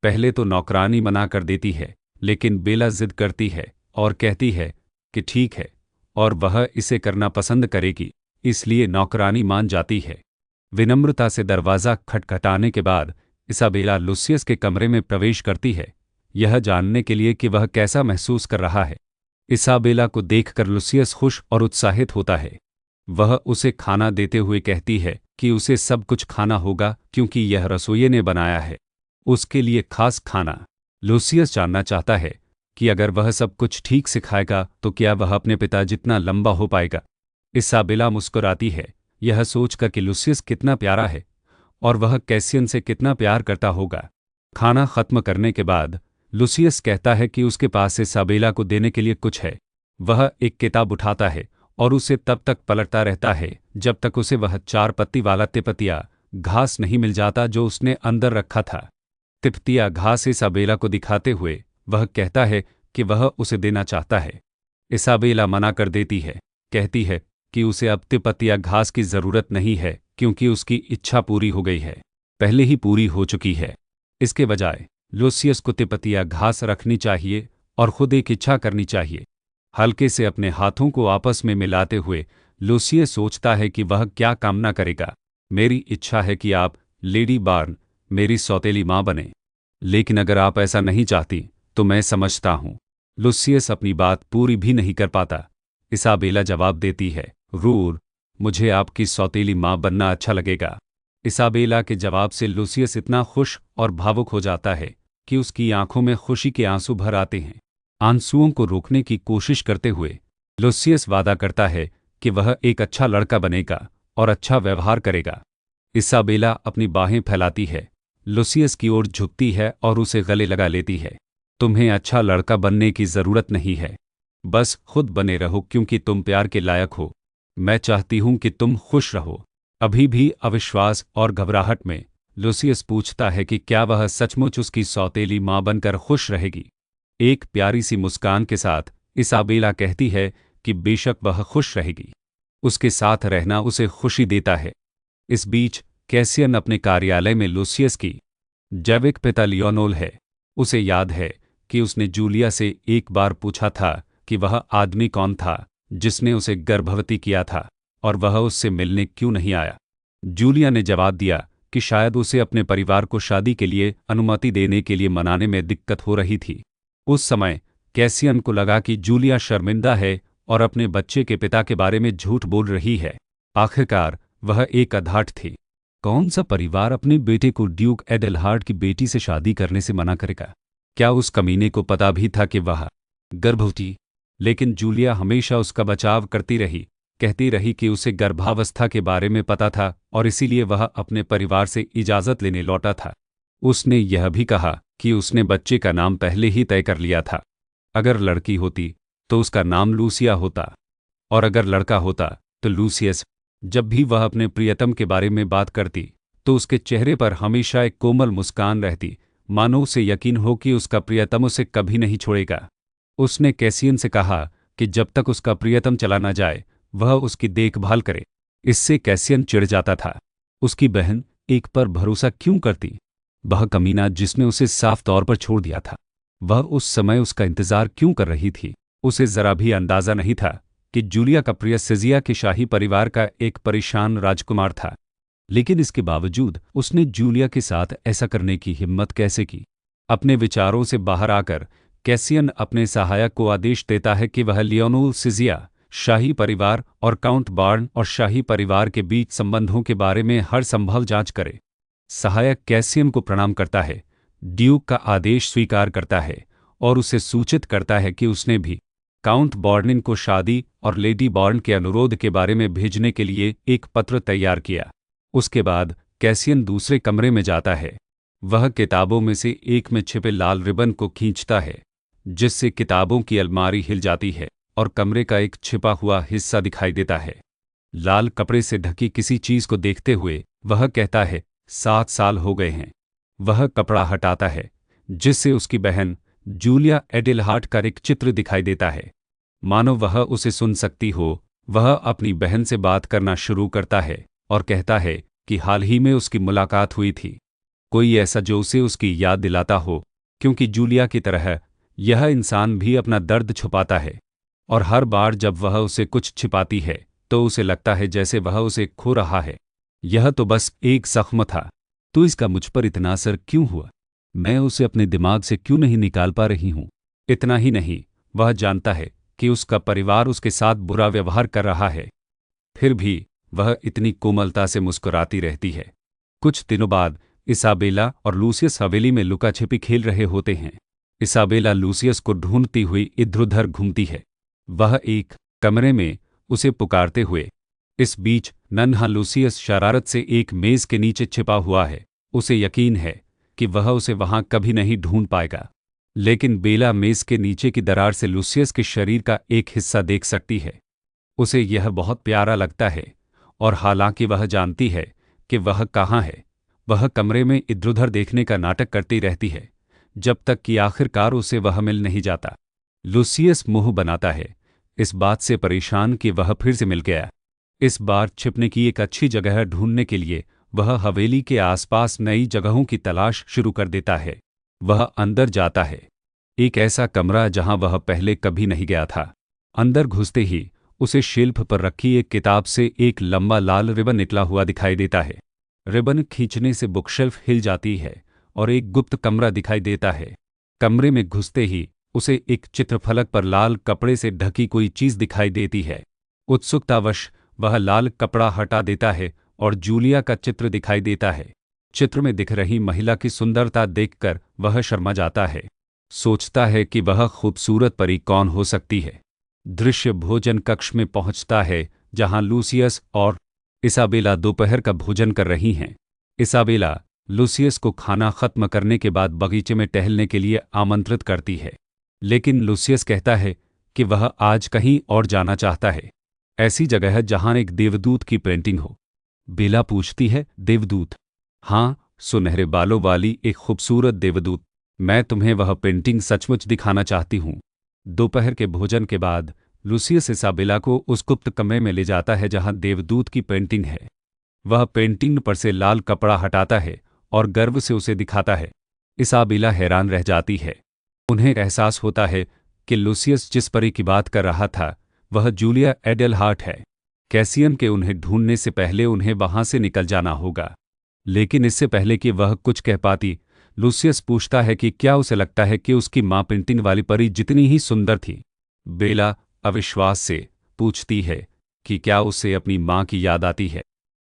पहले तो नौकरानी मना कर देती है, लेकिन बेला जिद करती है और कहती है कि ठीक है और वह इसे करना पसंद करेगी, इसलिए नौकरानी मान जाती है। विनम्रता से दरवाज़ा खटखटाने के बाद इसाबेला लूसियस के कमरे में प्रवेश करती है, यह जानने के लिए कि वह कैसा महसूस कर रहा है। इसाबेला को देखकर लूसियस खुश और उत्साहित होता है। वह उसे खाना देते हुए कहती है कि उसे सब कुछ खाना होगा क्योंकि यह रसोइये ने बनाया है, उसके लिए खास खाना। लूसियस जानना चाहता है कि अगर वह सब कुछ ठीक से खाएगा तो क्या वह अपने पिता जितना लंबा हो पाएगा। इसाबेला मुस्कुराती है, यह सोचकर कि लूसियस कितना प्यारा है और वह कैसियन से कितना प्यार करता होगा। खाना खत्म करने के बाद लूसियस कहता है कि उसके पास इसाबेला को देने के लिए कुछ है। वह एक किताब उठाता है और उसे तब तक पलटता रहता है जब तक उसे वह 4 पत्ती वाला तिपतिया घास नहीं मिल जाता जो उसने अंदर रखा था। तिपतिया घास इसाबेला को दिखाते हुए वह कहता है कि वह उसे देना चाहता है। इसाबेला मना कर देती है, कहती है कि उसे अब तिपतिया घास की ज़रूरत नहीं है क्योंकि उसकी इच्छा पूरी हो गई है, पहले ही पूरी हो चुकी है। इसके बजाय लूसियस को तिपतिया घास रखनी चाहिए और खुद एक इच्छा करनी चाहिए। हल्के से अपने हाथों को आपस में मिलाते हुए लूसियस सोचता है कि वह क्या कामना करेगा। मेरी इच्छा है कि आप, लेडी बार्न, मेरी सौतेली माँ बने, लेकिन अगर आप ऐसा नहीं चाहती तो मैं समझता हूँ। लूसियस अपनी बात पूरी भी नहीं कर पाता। इसाबेला जवाब देती है, रूर, मुझे आपकी सौतेली माँ बनना अच्छा लगेगा। इसाबेला के जवाब से लूसियस इतना खुश और भावुक हो जाता है कि उसकी आंखों में खुशी के आंसू भर आते हैं। आंसुओं को रोकने की कोशिश करते हुए लूसियस वादा करता है कि वह एक अच्छा लड़का बनेगा और अच्छा व्यवहार करेगा। इसाबेला अपनी बाहें फैलाती है, लूसियस की ओर झुकती है और उसे गले लगा लेती है। तुम्हें अच्छा लड़का बनने की ज़रूरत नहीं है, बस खुद बने रहो क्योंकि तुम प्यार के लायक हो। मैं चाहती हूं कि तुम खुश रहो। अभी भी अविश्वास और घबराहट में लूसियस पूछता है कि क्या वह सचमुच उसकी सौतेली माँ बनकर खुश रहेगी। एक प्यारी सी मुस्कान के साथ इसाबेला कहती है कि बेशक वह खुश रहेगी, उसके साथ रहना उसे खुशी देता है। इस बीच कैसियन अपने कार्यालय में लूसियस की जैविक पिता लियोनोल है। उसे याद है कि उसने जूलिया से एक बार पूछा था कि वह आदमी कौन था जिसने उसे गर्भवती किया था और वह उससे मिलने क्यों नहीं आया। जूलिया ने जवाब दिया कि शायद उसे अपने परिवार को शादी के लिए अनुमति देने के लिए मनाने में दिक्कत हो रही थी। उस समय कैसियन को लगा कि जूलिया शर्मिंदा है और अपने बच्चे के पिता के बारे में झूठ बोल रही है। आखिरकार वह एक अधार्ट थी। कौन सा परिवार अपने बेटे को ड्यूक एडेलहार्ड की बेटी से शादी करने से मना करेगा? क्या उस कमीने को पता भी था कि वह गर्भवती? लेकिन जूलिया हमेशा उसका बचाव करती रही, कहती रही कि उसे गर्भावस्था के बारे में पता था और इसीलिए वह अपने परिवार से इजाज़त लेने लौटा था। उसने यह भी कहा कि उसने बच्चे का नाम पहले ही तय कर लिया था। अगर लड़की होती तो उसका नाम लूसिया होता और अगर लड़का होता तो लूसियस। जब भी वह अपने प्रियतम के बारे में बात करती तो उसके चेहरे पर हमेशा एक कोमल मुस्कान रहती, मानो उसे यकीन हो कि उसका प्रियतम उसे कभी नहीं छोड़ेगा। उसने कैसियन से कहा कि जब तक उसका प्रियतम चला न जाए वह उसकी देखभाल करे। इससे कैसियन चिढ़ जाता था। उसकी बहन एक पर भरोसा क्यों करती? वह कमीना जिसने उसे साफ तौर पर छोड़ दिया था, वह उस समय उसका इंतजार क्यों कर रही थी? उसे जरा भी अंदाजा नहीं था कि जूलिया का प्रिय सिजिया के शाही परिवार का एक परेशान राजकुमार था। लेकिन इसके बावजूद उसने जूलिया के साथ ऐसा करने की हिम्मत कैसे की? अपने विचारों से बाहर आकर कैसियन अपने सहायक को आदेश देता है कि वह लियोनोल सिजिया, शाही परिवार और काउंट बार्न और शाही परिवार के बीच संबंधों के बारे में हर संभव जांच करे। सहायक कैसियन को प्रणाम करता है, ड्यूक का आदेश स्वीकार करता है और उसे सूचित करता है कि उसने भी काउंट बॉर्निन को शादी और लेडी बॉर्न के अनुरोध के बारे में भेजने के लिए एक पत्र तैयार किया। उसके बाद कैसियन दूसरे कमरे में जाता है। वह किताबों में से एक में छिपे लाल रिबन को खींचता है, जिससे किताबों की अलमारी हिल जाती है और कमरे का एक छिपा हुआ हिस्सा दिखाई देता है। लाल कपड़े से ढकी किसी चीज को देखते हुए वह कहता है, 7 साल हो गए हैं। वह कपड़ा हटाता है, जिससे उसकी बहन जूलिया एडेलहार्ट का एक चित्र दिखाई देता है, मानो वह उसे सुन सकती हो। वह अपनी बहन से बात करना शुरू करता है और कहता है कि हाल ही में उसकी मुलाकात हुई थी। कोई ऐसा जो उसे उसकी याद दिलाता हो, क्योंकि जूलिया की तरह यह इंसान भी अपना दर्द छुपाता है और हर बार जब वह उसे कुछ छिपाती है तो उसे लगता है जैसे वह उसे खो रहा है। यह तो बस एक जख्म था, तो इसका मुझ पर इतना असर क्यों हुआ? मैं उसे अपने दिमाग से क्यों नहीं निकाल पा रही हूँ? इतना ही नहीं, वह जानता है कि उसका परिवार उसके साथ बुरा व्यवहार कर रहा है, फिर भी वह इतनी कोमलता से मुस्कुराती रहती है। कुछ दिनों बाद इसाबेला और लूसियस हवेली में लुका छिपी खेल रहे होते हैं। इसाबेला लूसियस को ढूंढती हुई इधर-उधर घूमती है, वह एक कमरे में उसे पुकारते हुए। इस बीच नन्हा लूसियस शरारत से एक मेज के नीचे छिपा हुआ है। उसे यकीन है कि वह उसे वहां कभी नहीं ढूंढ पाएगा। लेकिन बेला मेज के नीचे की दरार से लूसियस के शरीर का एक हिस्सा देख सकती है। उसे यह बहुत प्यारा लगता है, और हालांकि वह जानती है कि वह कहाँ है, वह कमरे में इधर-उधर देखने का नाटक करती रहती है, जब तक कि आखिरकार उसे वह मिल नहीं जाता। लूसियस मुंह बनाता है, इस बात से परेशान कि वह फिर से मिल गया। इस बार छिपने की एक अच्छी जगह ढूंढने के लिए वह हवेली के आसपास नई जगहों की तलाश शुरू कर देता है। वह अंदर जाता है, एक ऐसा कमरा जहां वह पहले कभी नहीं गया था। अंदर घुसते ही उसे शेल्फ पर रखी एक किताब से एक लंबा लाल रिबन निकला हुआ दिखाई देता है। रिबन खींचने से बुकशेल्फ हिल जाती है और एक गुप्त कमरा दिखाई देता है। कमरे में घुसते ही उसे एक चित्रफलक पर लाल कपड़े से ढकी कोई चीज दिखाई देती है। उत्सुकतावश वह लाल कपड़ा हटा देता है और जूलिया का चित्र दिखाई देता है। चित्र में दिख रही महिला की सुंदरता देखकर वह शर्मा जाता है। सोचता है कि वह खूबसूरत परी कौन हो सकती है। दृश्य भोजन कक्ष में पहुंचता है, जहां लूसियस और इसाबेला दोपहर का भोजन कर रही हैं। इसाबेला लूसियस को खाना खत्म करने के बाद बगीचे में टहलने के लिए आमंत्रित करती है, लेकिन लूसियस कहता है कि वह आज कहीं और जाना चाहता है, ऐसी जगह जहां एक देवदूत की पेंटिंग हो। बेला पूछती है, देवदूत? हाँ, सुनहरे बालों वाली एक खूबसूरत देवदूत। मैं तुम्हें वह पेंटिंग सचमुच दिखाना चाहती हूँ। दोपहर के भोजन के बाद लूसियस इसाबेला को उस गुप्त कमरे में ले जाता है जहां देवदूत की पेंटिंग है। वह पेंटिंग पर से लाल कपड़ा हटाता है और गर्व से उसे दिखाता है। इसाबेला हैरान रह जाती है। उन्हें एहसास होता है कि लूसियस जिस परी की बात कर रहा था वह जूलिया एडेलहार्ट है। कैसियन के उन्हें ढूंढने से पहले उन्हें वहां से निकल जाना होगा। लेकिन इससे पहले कि वह कुछ कह पाती, लूसियस पूछता है कि क्या उसे लगता है कि उसकी मां पेंटिंग वाली परी जितनी ही सुंदर थी। बेला अविश्वास से पूछती है कि क्या उसे अपनी मां की याद आती है।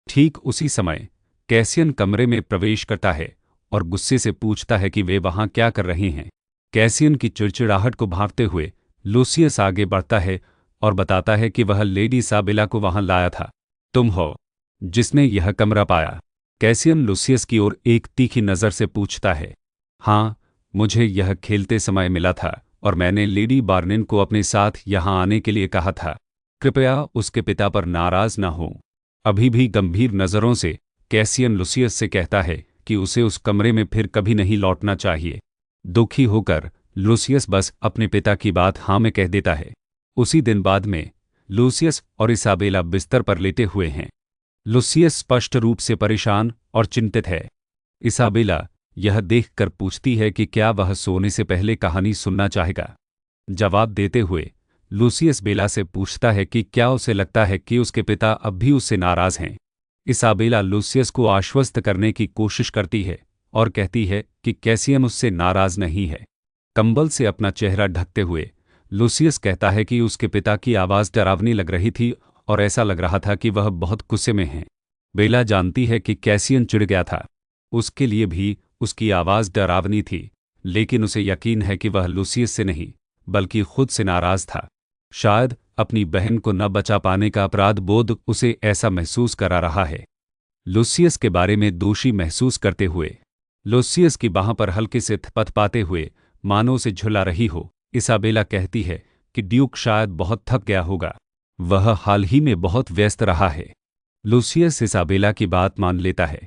ठीक उसी समय कैसियन कमरे में प्रवेश करता है और गुस्से से पूछता है कि वे वहां क्या कर रहे हैं। कैसियन की चिड़चिड़ाहट को भांपते हुए लूसियस आगे बढ़ता है और बताता है कि वह लेडी इसाबेला को वहां लाया था। तुम हो जिसने यह कमरा पाया? कैसियन लूसियस की ओर एक तीखी नज़र से पूछता है। हाँ, मुझे यह खेलते समय मिला था और मैंने लेडी बार्निन को अपने साथ यहां आने के लिए कहा था। कृपया उसके पिता पर नाराज न हो। अभी भी गंभीर नज़रों से कैसियन लूसियस से कहता है कि उसे उस कमरे में फिर कभी नहीं लौटना चाहिए। दुखी होकर लूसियस बस अपने पिता की बात हाँ में कह देता है। उसी दिन बाद में लूसियस और इसाबेला बिस्तर पर लेटे हुए हैं। लूसियस स्पष्ट रूप से परेशान और चिंतित है। इसाबेला यह देखकर पूछती है कि क्या वह सोने से पहले कहानी सुनना चाहेगा। जवाब देते हुए लूसियस बेला से पूछता है कि क्या उसे लगता है कि उसके पिता अब भी उससे नाराज हैं। इसाबेला लूसियस को आश्वस्त करने की कोशिश करती है और कहती है कि कैसियन उससे नाराज नहीं है। कंबल से अपना चेहरा ढकते हुए लूसियस कहता है कि उसके पिता की आवाज़ डरावनी लग रही थी और ऐसा लग रहा था कि वह बहुत गुस्से में हैं। बेला जानती है कि कैसियन चिढ़ गया था, उसके लिए भी उसकी आवाज़ डरावनी थी, लेकिन उसे यकीन है कि वह लूसियस से नहीं बल्कि खुद से नाराज था। शायद अपनी बहन को न बचा पाने का अपराध बोध उसे ऐसा महसूस करा रहा है। लूसियस के बारे में दोषी महसूस करते हुए लूसियस की बाह पर हल्के से थपथपाते हुए मानो उसे झुला रही हो, इसाबेला कहती है कि ड्यूक शायद बहुत थक गया होगा, वह हाल ही में बहुत व्यस्त रहा है। लूसियस इसाबेला की बात मान लेता है।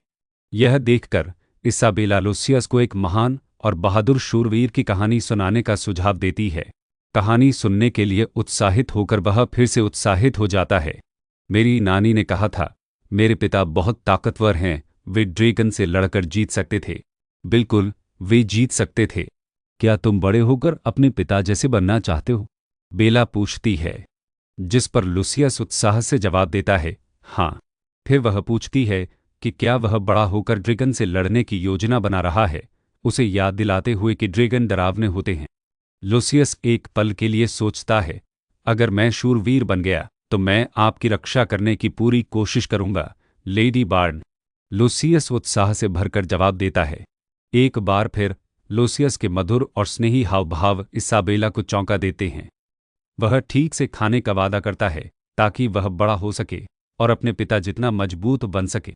यह देखकर इसाबेला लूसियस को एक महान और बहादुर शूरवीर की कहानी सुनाने का सुझाव देती है। कहानी सुनने के लिए उत्साहित होकर वह फिर से उत्साहित हो जाता है। मेरी नानी ने कहा था, मेरे पिता बहुत ताकतवर हैं, वे ड्रैगन से लड़कर जीत सकते थे। बिल्कुल, वे जीत सकते थे। क्या तुम बड़े होकर अपने पिता जैसे बनना चाहते हो? बेला पूछती है, जिस पर लूसियस उत्साह से जवाब देता है, हाँ। फिर वह पूछती है कि क्या वह बड़ा होकर ड्रैगन से लड़ने की योजना बना रहा है, उसे याद दिलाते हुए कि ड्रैगन डरावने होते हैं। लूसियस एक पल के लिए सोचता है, अगर मैं शूरवीर बन गया तो मैं आपकी रक्षा करने की पूरी कोशिश करूंगा, लेडी बार्न। लूसियस उत्साह से भरकर जवाब देता है। एक बार फिर लूसियस के मधुर और स्नेही हाव भाव इसाबेला को चौंका देते हैं। वह ठीक से खाने का वादा करता है ताकि वह बड़ा हो सके और अपने पिता जितना मजबूत बन सके।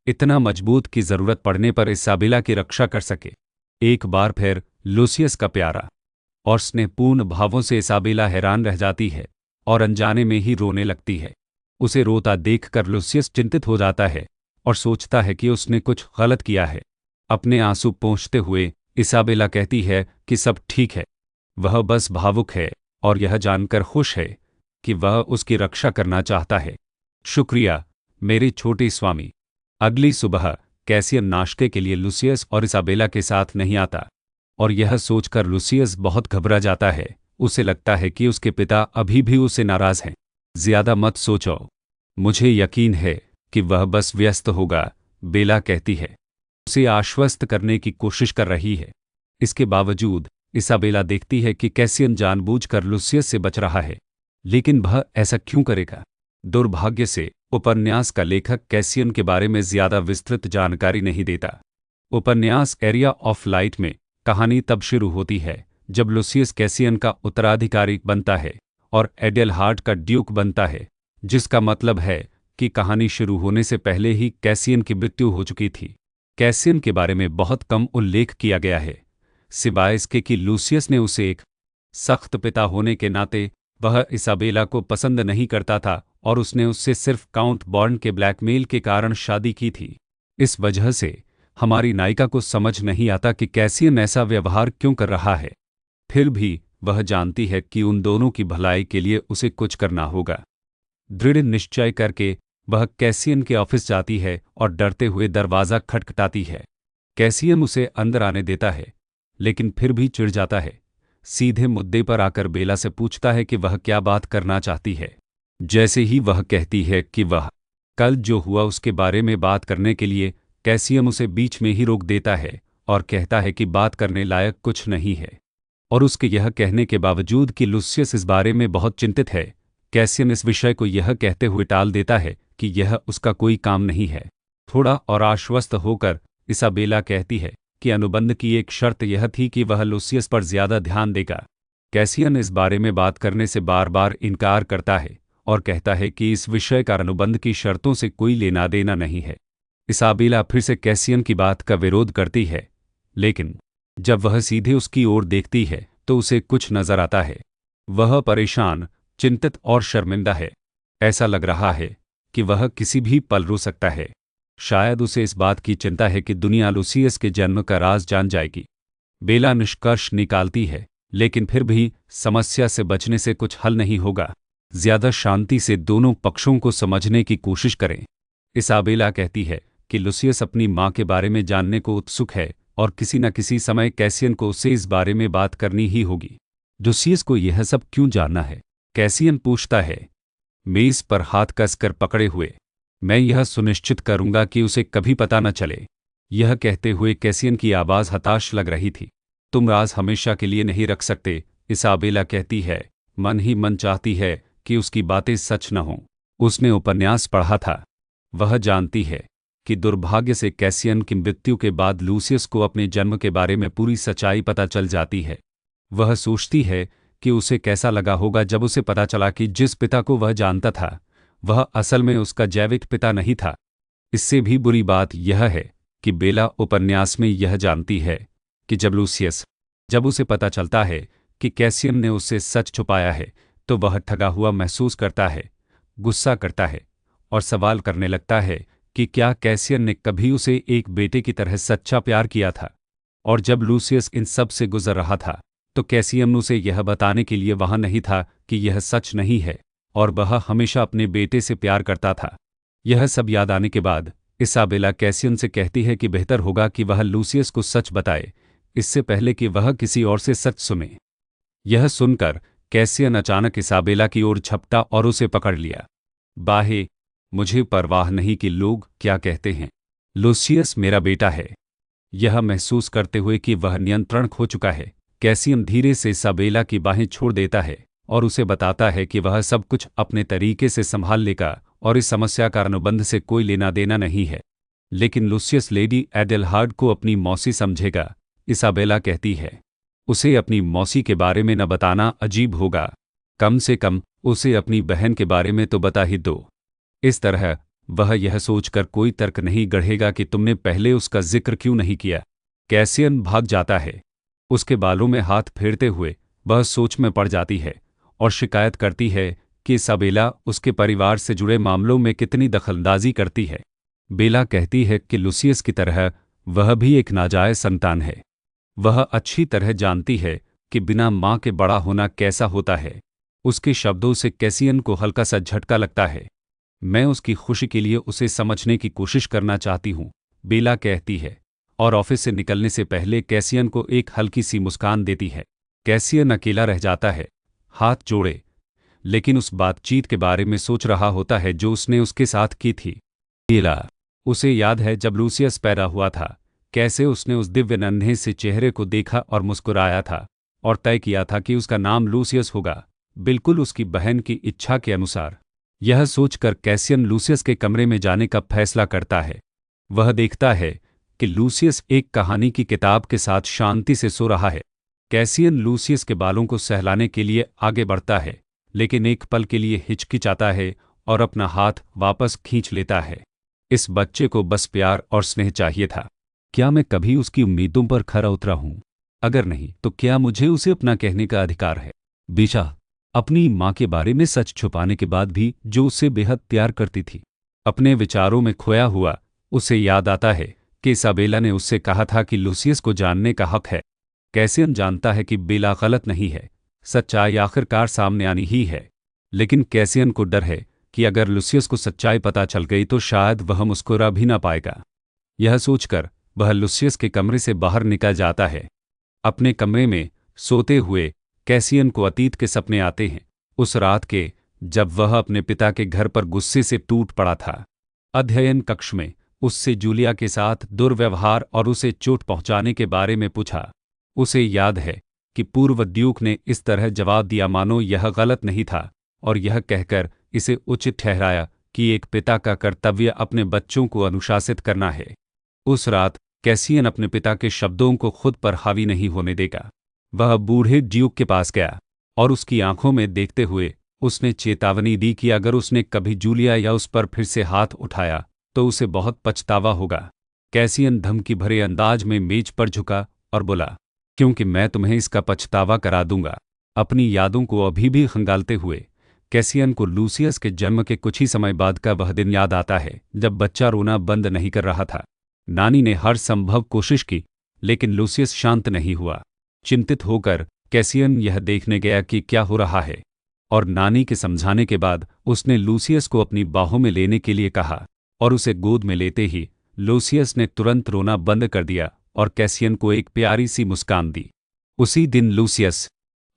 इतना मजबूत कि जरूरत पड़ने पर इसाबेला की रक्षा कर सके। एक बार फिर लूसियस का प्यारा और स्नेहपूर्ण भावों से इसाबेला हैरान रह जाती है और अनजाने में ही रोने लगती है। उसे रोता देखकर लूसियस चिंतित हो जाता है और सोचता है कि उसने कुछ गलत किया है। अपने आंसू पोंछते हुए इसाबेला कहती है कि सब ठीक है, वह बस भावुक है और यह जानकर खुश है कि वह उसकी रक्षा करना चाहता है। शुक्रिया मेरे छोटे स्वामी। अगली सुबह कैसियन नाश्ते के लिए लूसियस और इसाबेला के साथ नहीं आता और यह सोचकर लूसियस बहुत घबरा जाता है। उसे लगता है कि उसके पिता अभी भी उससे नाराज हैं। ज्यादा मत सोचो, मुझे यकीन है कि वह बस व्यस्त होगा, बेला कहती है। उसे आश्वस्त करने की कोशिश कर रही है। इसके बावजूद इसाबेला देखती है कि कैसियन जानबूझकर लूसियस से बच रहा है, लेकिन वह ऐसा क्यों करेगा? दुर्भाग्य से उपन्यास का लेखक कैसियन के बारे में ज्यादा विस्तृत जानकारी नहीं देता। उपन्यास एरिया ऑफ लाइट में कहानी तब शुरू होती है जब लूसियस कैसियन का उत्तराधिकारी बनता है और एडेलहार्ड का ड्यूक बनता है, जिसका मतलब है कि कहानी शुरू होने से पहले ही कैसियन की मृत्यु हो चुकी थी। कैसियन के बारे में बहुत कम उल्लेख किया गया है, सिवाय इसके कि लूसियस ने उसे एक सख्त पिता होने के नाते वह इसाबेला को पसंद नहीं करता था और उसने उससे सिर्फ काउंट बॉर्न के ब्लैकमेल के कारण शादी की थी। इस वजह से हमारी नायिका को समझ नहीं आता कि कैसियन ऐसा व्यवहार क्यों कर रहा है। फिर भी वह जानती है कि उन दोनों की भलाई के लिए उसे कुछ करना होगा। दृढ़ निश्चय करके वह कैसियन के ऑफिस जाती है और डरते हुए दरवाज़ा खटखटाती है। कैसियन उसे अंदर आने देता है, लेकिन फिर भी चिढ़ जाता है। सीधे मुद्दे पर आकर बेला से पूछता है कि वह क्या बात करना चाहती है। जैसे ही वह कहती है कि वह कल जो हुआ उसके बारे में बात करने के लिए, कैसियन उसे बीच में ही रोक देता है और कहता है कि बात करने लायक कुछ नहीं है। और उसके यह कहने के बावजूद कि लूसियस इस बारे में बहुत चिंतित है, कैसियन इस विषय को यह कहते हुए टाल देता है कि यह उसका कोई काम नहीं है। थोड़ा और आश्वस्त होकर इसाबेला कहती है कि अनुबंध की एक शर्त यह थी कि वह लूसियस पर ज्यादा ध्यान देगा। कैसियन इस बारे में बात करने से बार बार इनकार करता है और कहता है कि इस विषय का अनुबंध की शर्तों से कोई लेना देना नहीं है। इसाबेला फिर से कैसियन की बात का विरोध करती है, लेकिन जब वह सीधे उसकी ओर देखती है तो उसे कुछ नजर आता है। वह परेशान, चिंतित और शर्मिंदा है। ऐसा लग रहा है कि वह किसी भी पल रो सकता है। शायद उसे इस बात की चिंता है कि दुनिया लूसियस के जन्म का राज जान जाएगी। बेला निष्कर्ष निकालती है, लेकिन फिर भी समस्या से बचने से कुछ हल नहीं होगा। ज्यादा शांति से दोनों पक्षों को समझने की कोशिश करें। इसाबेला कहती है कि लूसियस अपनी मां के बारे में जानने को उत्सुक है और किसी न किसी समय कैसियन को उससे इस बारे में बात करनी ही होगी। लूसियस को यह सब क्यों जानना है? कैसियन पूछता है, मेज पर हाथ कसकर पकड़े हुए। मैं यह सुनिश्चित करूंगा कि उसे कभी पता न चले। यह कहते हुए कैसियन की आवाज हताश लग रही थी। तुम राज हमेशा के लिए नहीं रख सकते, इसाबेला कहती है। मन ही मन चाहती है कि उसकी बातें सच न हों। उसने उपन्यास पढ़ा था। वह जानती है कि दुर्भाग्य से कैसियन की मृत्यु के बाद लूसियस को अपने जन्म के बारे में पूरी सच्चाई पता चल जाती है। वह सोचती है कि उसे कैसा लगा होगा जब उसे पता चला कि जिस पिता को वह जानता था वह असल में उसका जैविक पिता नहीं था। इससे भी बुरी बात यह है कि बेला उपन्यास में यह जानती है कि जब उसे पता चलता है कि कैसियन ने उससे सच छुपाया है तो वह ठगा हुआ महसूस करता है, गुस्सा करता है और सवाल करने लगता है कि क्या कैसियन ने कभी उसे एक बेटे की तरह सच्चा प्यार किया था। और जब लूसियस इन सब से गुजर रहा था तो कैसियन उसे यह बताने के लिए वहां नहीं था कि यह सच नहीं है और वह हमेशा अपने बेटे से प्यार करता था। यह सब याद आने के बाद इसाबेला कैसियन से कहती है कि बेहतर होगा कि वह लूसियस को सच बताए, इससे पहले कि वह किसी और से सच सुने। यह सुनकर कैसियन अचानक इसाबेला की ओर झपटा और उसे पकड़ लिया। बाहे, मुझे परवाह नहीं कि लोग क्या कहते हैं। लूसियस मेरा बेटा है। यह महसूस करते हुए कि वह नियंत्रण खो चुका है, कैसियन धीरे से इसाबेला की बाहें छोड़ देता है और उसे बताता है कि वह सब कुछ अपने तरीके से संभाल लेगा और इस समस्या का अनुबंध से कोई लेना देना नहीं है। लेकिन लूसियस लेडी एडेलहार्ड को अपनी मौसी समझेगा, इसाबेला कहती है। उसे अपनी मौसी के बारे में न बताना अजीब होगा। कम से कम उसे अपनी बहन के बारे में तो बता ही दो। इस तरह वह यह सोचकर कोई तर्क नहीं गढ़ेगा कि तुमने पहले उसका जिक्र क्यों नहीं किया। कैसियन भाग जाता है। उसके बालों में हाथ फेरते हुए वह सोच में पड़ जाती है और शिकायत करती है कि इसाबेला उसके परिवार से जुड़े मामलों में कितनी दखलंदाजी करती है। बेला कहती है कि लूसियस की तरह वह भी एक नाजायज संतान है। वह अच्छी तरह जानती है कि बिना मां के बड़ा होना कैसा होता है। उसके शब्दों से कैसियन को हल्का सा झटका लगता है। मैं उसकी खुशी के लिए उसे समझने की कोशिश करना चाहती हूँ, बेला कहती है, और ऑफिस से निकलने से पहले कैसियन को एक हल्की सी मुस्कान देती है। कैसियन अकेला रह जाता है, हाथ जोड़े, लेकिन उस बातचीत के बारे में सोच रहा होता है जो उसने उसके साथ की थी। बेला उसे याद है जब लूसियस पैदा हुआ था, कैसे उसने उस दिव्य नन्हे से चेहरे को देखा और मुस्कुराया था और तय किया था कि उसका नाम लूसियस होगा, बिल्कुल उसकी बहन की इच्छा के अनुसार। यह सोचकर कैसियन लूसियस के कमरे में जाने का फैसला करता है। वह देखता है कि लूसियस एक कहानी की किताब के साथ शांति से सो रहा है। कैसियन लूसियस के बालों को सहलाने के लिए आगे बढ़ता है, लेकिन एक पल के लिए हिचकिचाता है और अपना हाथ वापस खींच लेता है। इस बच्चे को बस प्यार और स्नेह चाहिए था। क्या मैं कभी उसकी उम्मीदों पर खरा उतरा हूं? अगर नहीं, तो क्या मुझे उसे अपना कहने का अधिकार है? बीचा अपनी मां के बारे में सच छुपाने के बाद भी जो उससे बेहद प्यार करती थी। अपने विचारों में खोया हुआ उसे याद आता है कि इसाबेला ने उससे कहा था कि लूसियस को जानने का हक है। कैसियन जानता है कि बेला गलत नहीं है, सच्चाई आखिरकार सामने आनी ही है, लेकिन कैसियन को डर है कि अगर लूसियस को सच्चाई पता चल गई तो शायद वह मुस्कुरा भी ना पाएगा। यह सोचकर वह लूसियस के कमरे से बाहर निकल जाता है। अपने कमरे में सोते हुए कैसियन को अतीत के सपने आते हैं, उस रात के जब वह अपने पिता के घर पर गुस्से से टूट पड़ा था। अध्ययन कक्ष में उससे जूलिया के साथ दुर्व्यवहार और उसे चोट पहुंचाने के बारे में पूछा। उसे याद है कि पूर्व ड्यूक ने इस तरह जवाब दिया मानो यह गलत नहीं था, और यह कहकर इसे उचित ठहराया कि एक पिता का कर्तव्य अपने बच्चों को अनुशासित करना है। उस रात कैसियन अपने पिता के शब्दों को खुद पर हावी नहीं होने देगा। वह बूढ़े ड्यूक के पास गया और उसकी आंखों में देखते हुए उसने चेतावनी दी कि अगर उसने कभी जूलिया या उस पर फिर से हाथ उठाया तो उसे बहुत पछतावा होगा। कैसियन धमकी भरे अंदाज में मेज पर झुका और बोला, क्योंकि मैं तुम्हें इसका पछतावा करा दूंगा। अपनी यादों को अभी भी खंगालते हुए कैसियन को लूसियस के जन्म के कुछ ही समय बाद का वह दिन याद आता है जब बच्चा रोना बंद नहीं कर रहा था। नानी ने हर संभव कोशिश की, लेकिन लूसियस शांत नहीं हुआ। चिंतित होकर कैसियन यह देखने गया कि क्या हो रहा है, और नानी के समझाने के बाद उसने लूसियस को अपनी बाहों में लेने के लिए कहा, और उसे गोद में लेते ही लूसियस ने तुरंत रोना बंद कर दिया और कैसियन को एक प्यारी सी मुस्कान दी। उसी दिन लूसियस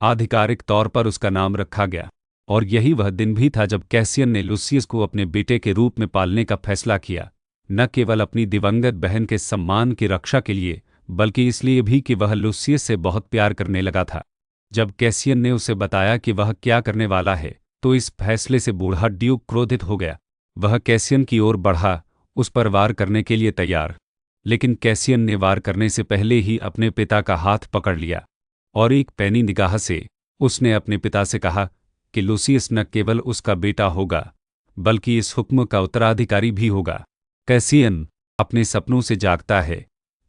आधिकारिक तौर पर उसका नाम रखा गया, और यही वह दिन भी था जब कैसियन ने लूसियस को अपने बेटे के रूप में पालने का फैसला किया, न केवल अपनी दिवंगत बहन के सम्मान की रक्षा के लिए, बल्कि इसलिए भी कि वह लूसियस से बहुत प्यार करने लगा था। जब कैसियन ने उसे बताया कि वह क्या करने वाला है, तो इस फैसले से बूढ़ा ड्यूक क्रोधित हो गया। वह कैसियन की ओर बढ़ा, उस पर वार करने के लिए तैयार, लेकिन कैसियन ने वार करने से पहले ही अपने पिता का हाथ पकड़ लिया, और एक पैनी निगाह से उसने अपने पिता से कहा कि लूसियस न केवल उसका बेटा होगा, बल्कि इस हुक्म का उत्तराधिकारी भी होगा। कैसियन अपने सपनों से जागता है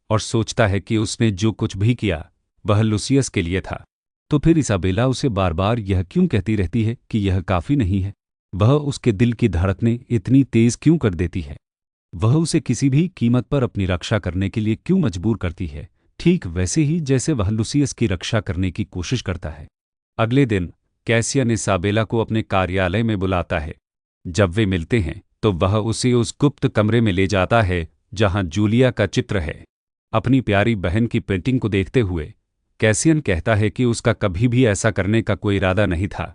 और सोचता है कि उसने जो कुछ भी किया वह लूसियस के लिए था। तो फिर इसाबेला उसे बार बार यह क्यों कहती रहती है कि यह काफी नहीं है? वह उसके दिल की धड़कनें इतनी तेज क्यों कर देती है? वह उसे किसी भी कीमत पर अपनी रक्षा करने के लिए क्यों मजबूर करती है, ठीक वैसे ही जैसे वह लूसियस की रक्षा करने की कोशिश करता है। अगले दिन कैसियन इसाबेला को अपने कार्यालय में बुलाता है। जब वे मिलते हैं तो वह उसे उस गुप्त कमरे में ले जाता है जहां जूलिया का चित्र है। अपनी प्यारी बहन की पेंटिंग को देखते हुए कैसियन कहता है कि उसका कभी भी ऐसा करने का कोई इरादा नहीं था।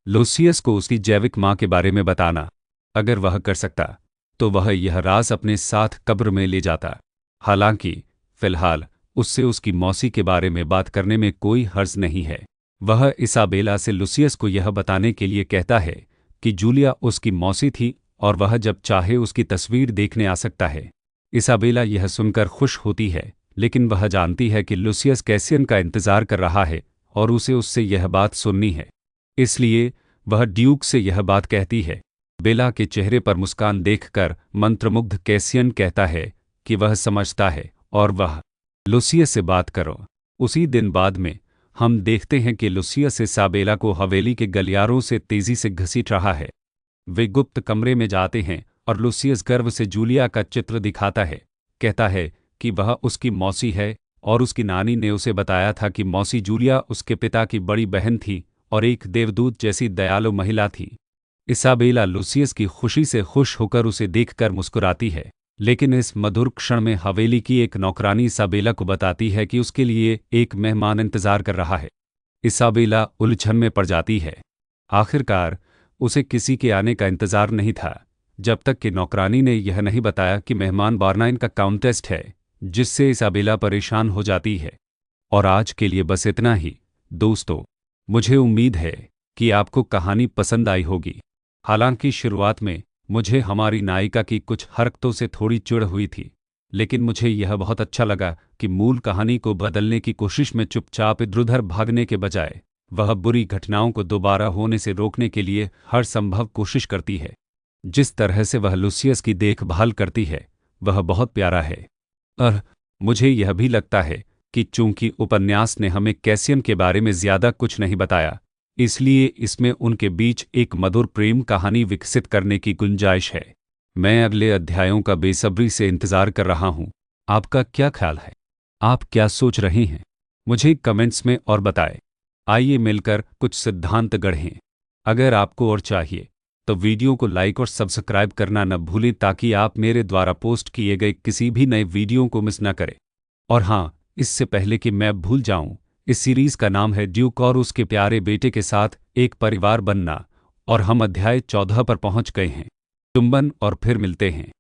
लूसियस को उसकी जैविक मां के बारे में बताना, अगर वह कर सकता तो वह यह राज अपने साथ कब्र में ले जाता। हालांकि फिलहाल उससे उसकी मौसी के बारे में बात करने में कोई हर्ज नहीं है। वह इसाबेला से लूसियस को यह बताने के लिए कहता है कि जूलिया उसकी मौसी थी और वह जब चाहे उसकी तस्वीर देखने आ सकता है। इसाबेला यह सुनकर खुश होती है, लेकिन वह जानती है कि लूसियस कैसियन का इंतजार कर रहा है और उसे उससे यह बात सुननी है। इसलिए वह ड्यूक से यह बात कहती है। बेला के चेहरे पर मुस्कान देखकर मंत्रमुग्ध कैसियन कहता है कि वह समझता है और वह लुसियस से बात करो। उसी दिन बाद में हम देखते हैं कि लुसियस इसाबेला को हवेली के गलियारों से तेजी से घसीट रहा है। वे गुप्त कमरे में जाते हैं और लुसियस गर्व से जूलिया का चित्र दिखाता है, कहता है कि वह उसकी मौसी है और उसकी नानी ने उसे बताया था कि मौसी जूलिया उसके पिता की बड़ी बहन थी और एक देवदूत जैसी दयालु महिला थी। इसाबेला लुसियस की खुशी से खुश होकर उसे देखकर मुस्कुराती है, लेकिन इस मधुर क्षण में हवेली की एक नौकरानी इसाबेला को बताती है कि उसके लिए एक मेहमान इंतजार कर रहा है। इसाबेला उलझन में पड़ जाती है। आखिरकार उसे किसी के आने का इंतजार नहीं था, जब तक कि नौकरानी ने यह नहीं बताया कि मेहमान बार्नाइन का काउंटेस्ट है, जिससे इसाबेला परेशान हो जाती है। और आज के लिए बस इतना ही दोस्तों। मुझे उम्मीद है कि आपको कहानी पसंद आई होगी। हालांकि शुरुआत में मुझे हमारी नायिका की कुछ हरकतों से थोड़ी चिढ़ हुई थी, लेकिन मुझे यह बहुत अच्छा लगा कि मूल कहानी को बदलने की कोशिश में चुपचाप इधर-उधर भागने के बजाय वह बुरी घटनाओं को दोबारा होने से रोकने के लिए हर संभव कोशिश करती है। जिस तरह से वह लुसियस की देखभाल करती है वह बहुत प्यारा है। और मुझे यह भी लगता है कि चूंकि उपन्यास ने हमें कैसियन के बारे में ज़्यादा कुछ नहीं बताया, इसलिए इसमें उनके बीच एक मधुर प्रेम कहानी विकसित करने की गुंजाइश है। मैं अगले अध्यायों का बेसब्री से इंतज़ार कर रहा हूँ। आपका क्या ख्याल है? आप क्या सोच रहे हैं? मुझे कमेंट्स में और बताएं। आइए मिलकर कुछ सिद्धांत गढ़ें। अगर आपको और चाहिए तो वीडियो को लाइक और सब्सक्राइब करना न भूलें ताकि आप मेरे द्वारा पोस्ट किए गए किसी भी नए वीडियो को मिस न करें। और हाँ, इससे पहले कि मैं भूल जाऊं, इस सीरीज का नाम है ड्यूक और उसके प्यारे बेटे के साथ एक परिवार बनना और हम अध्याय 14 पर पहुंच गए हैं। चुंबन और फिर मिलते हैं।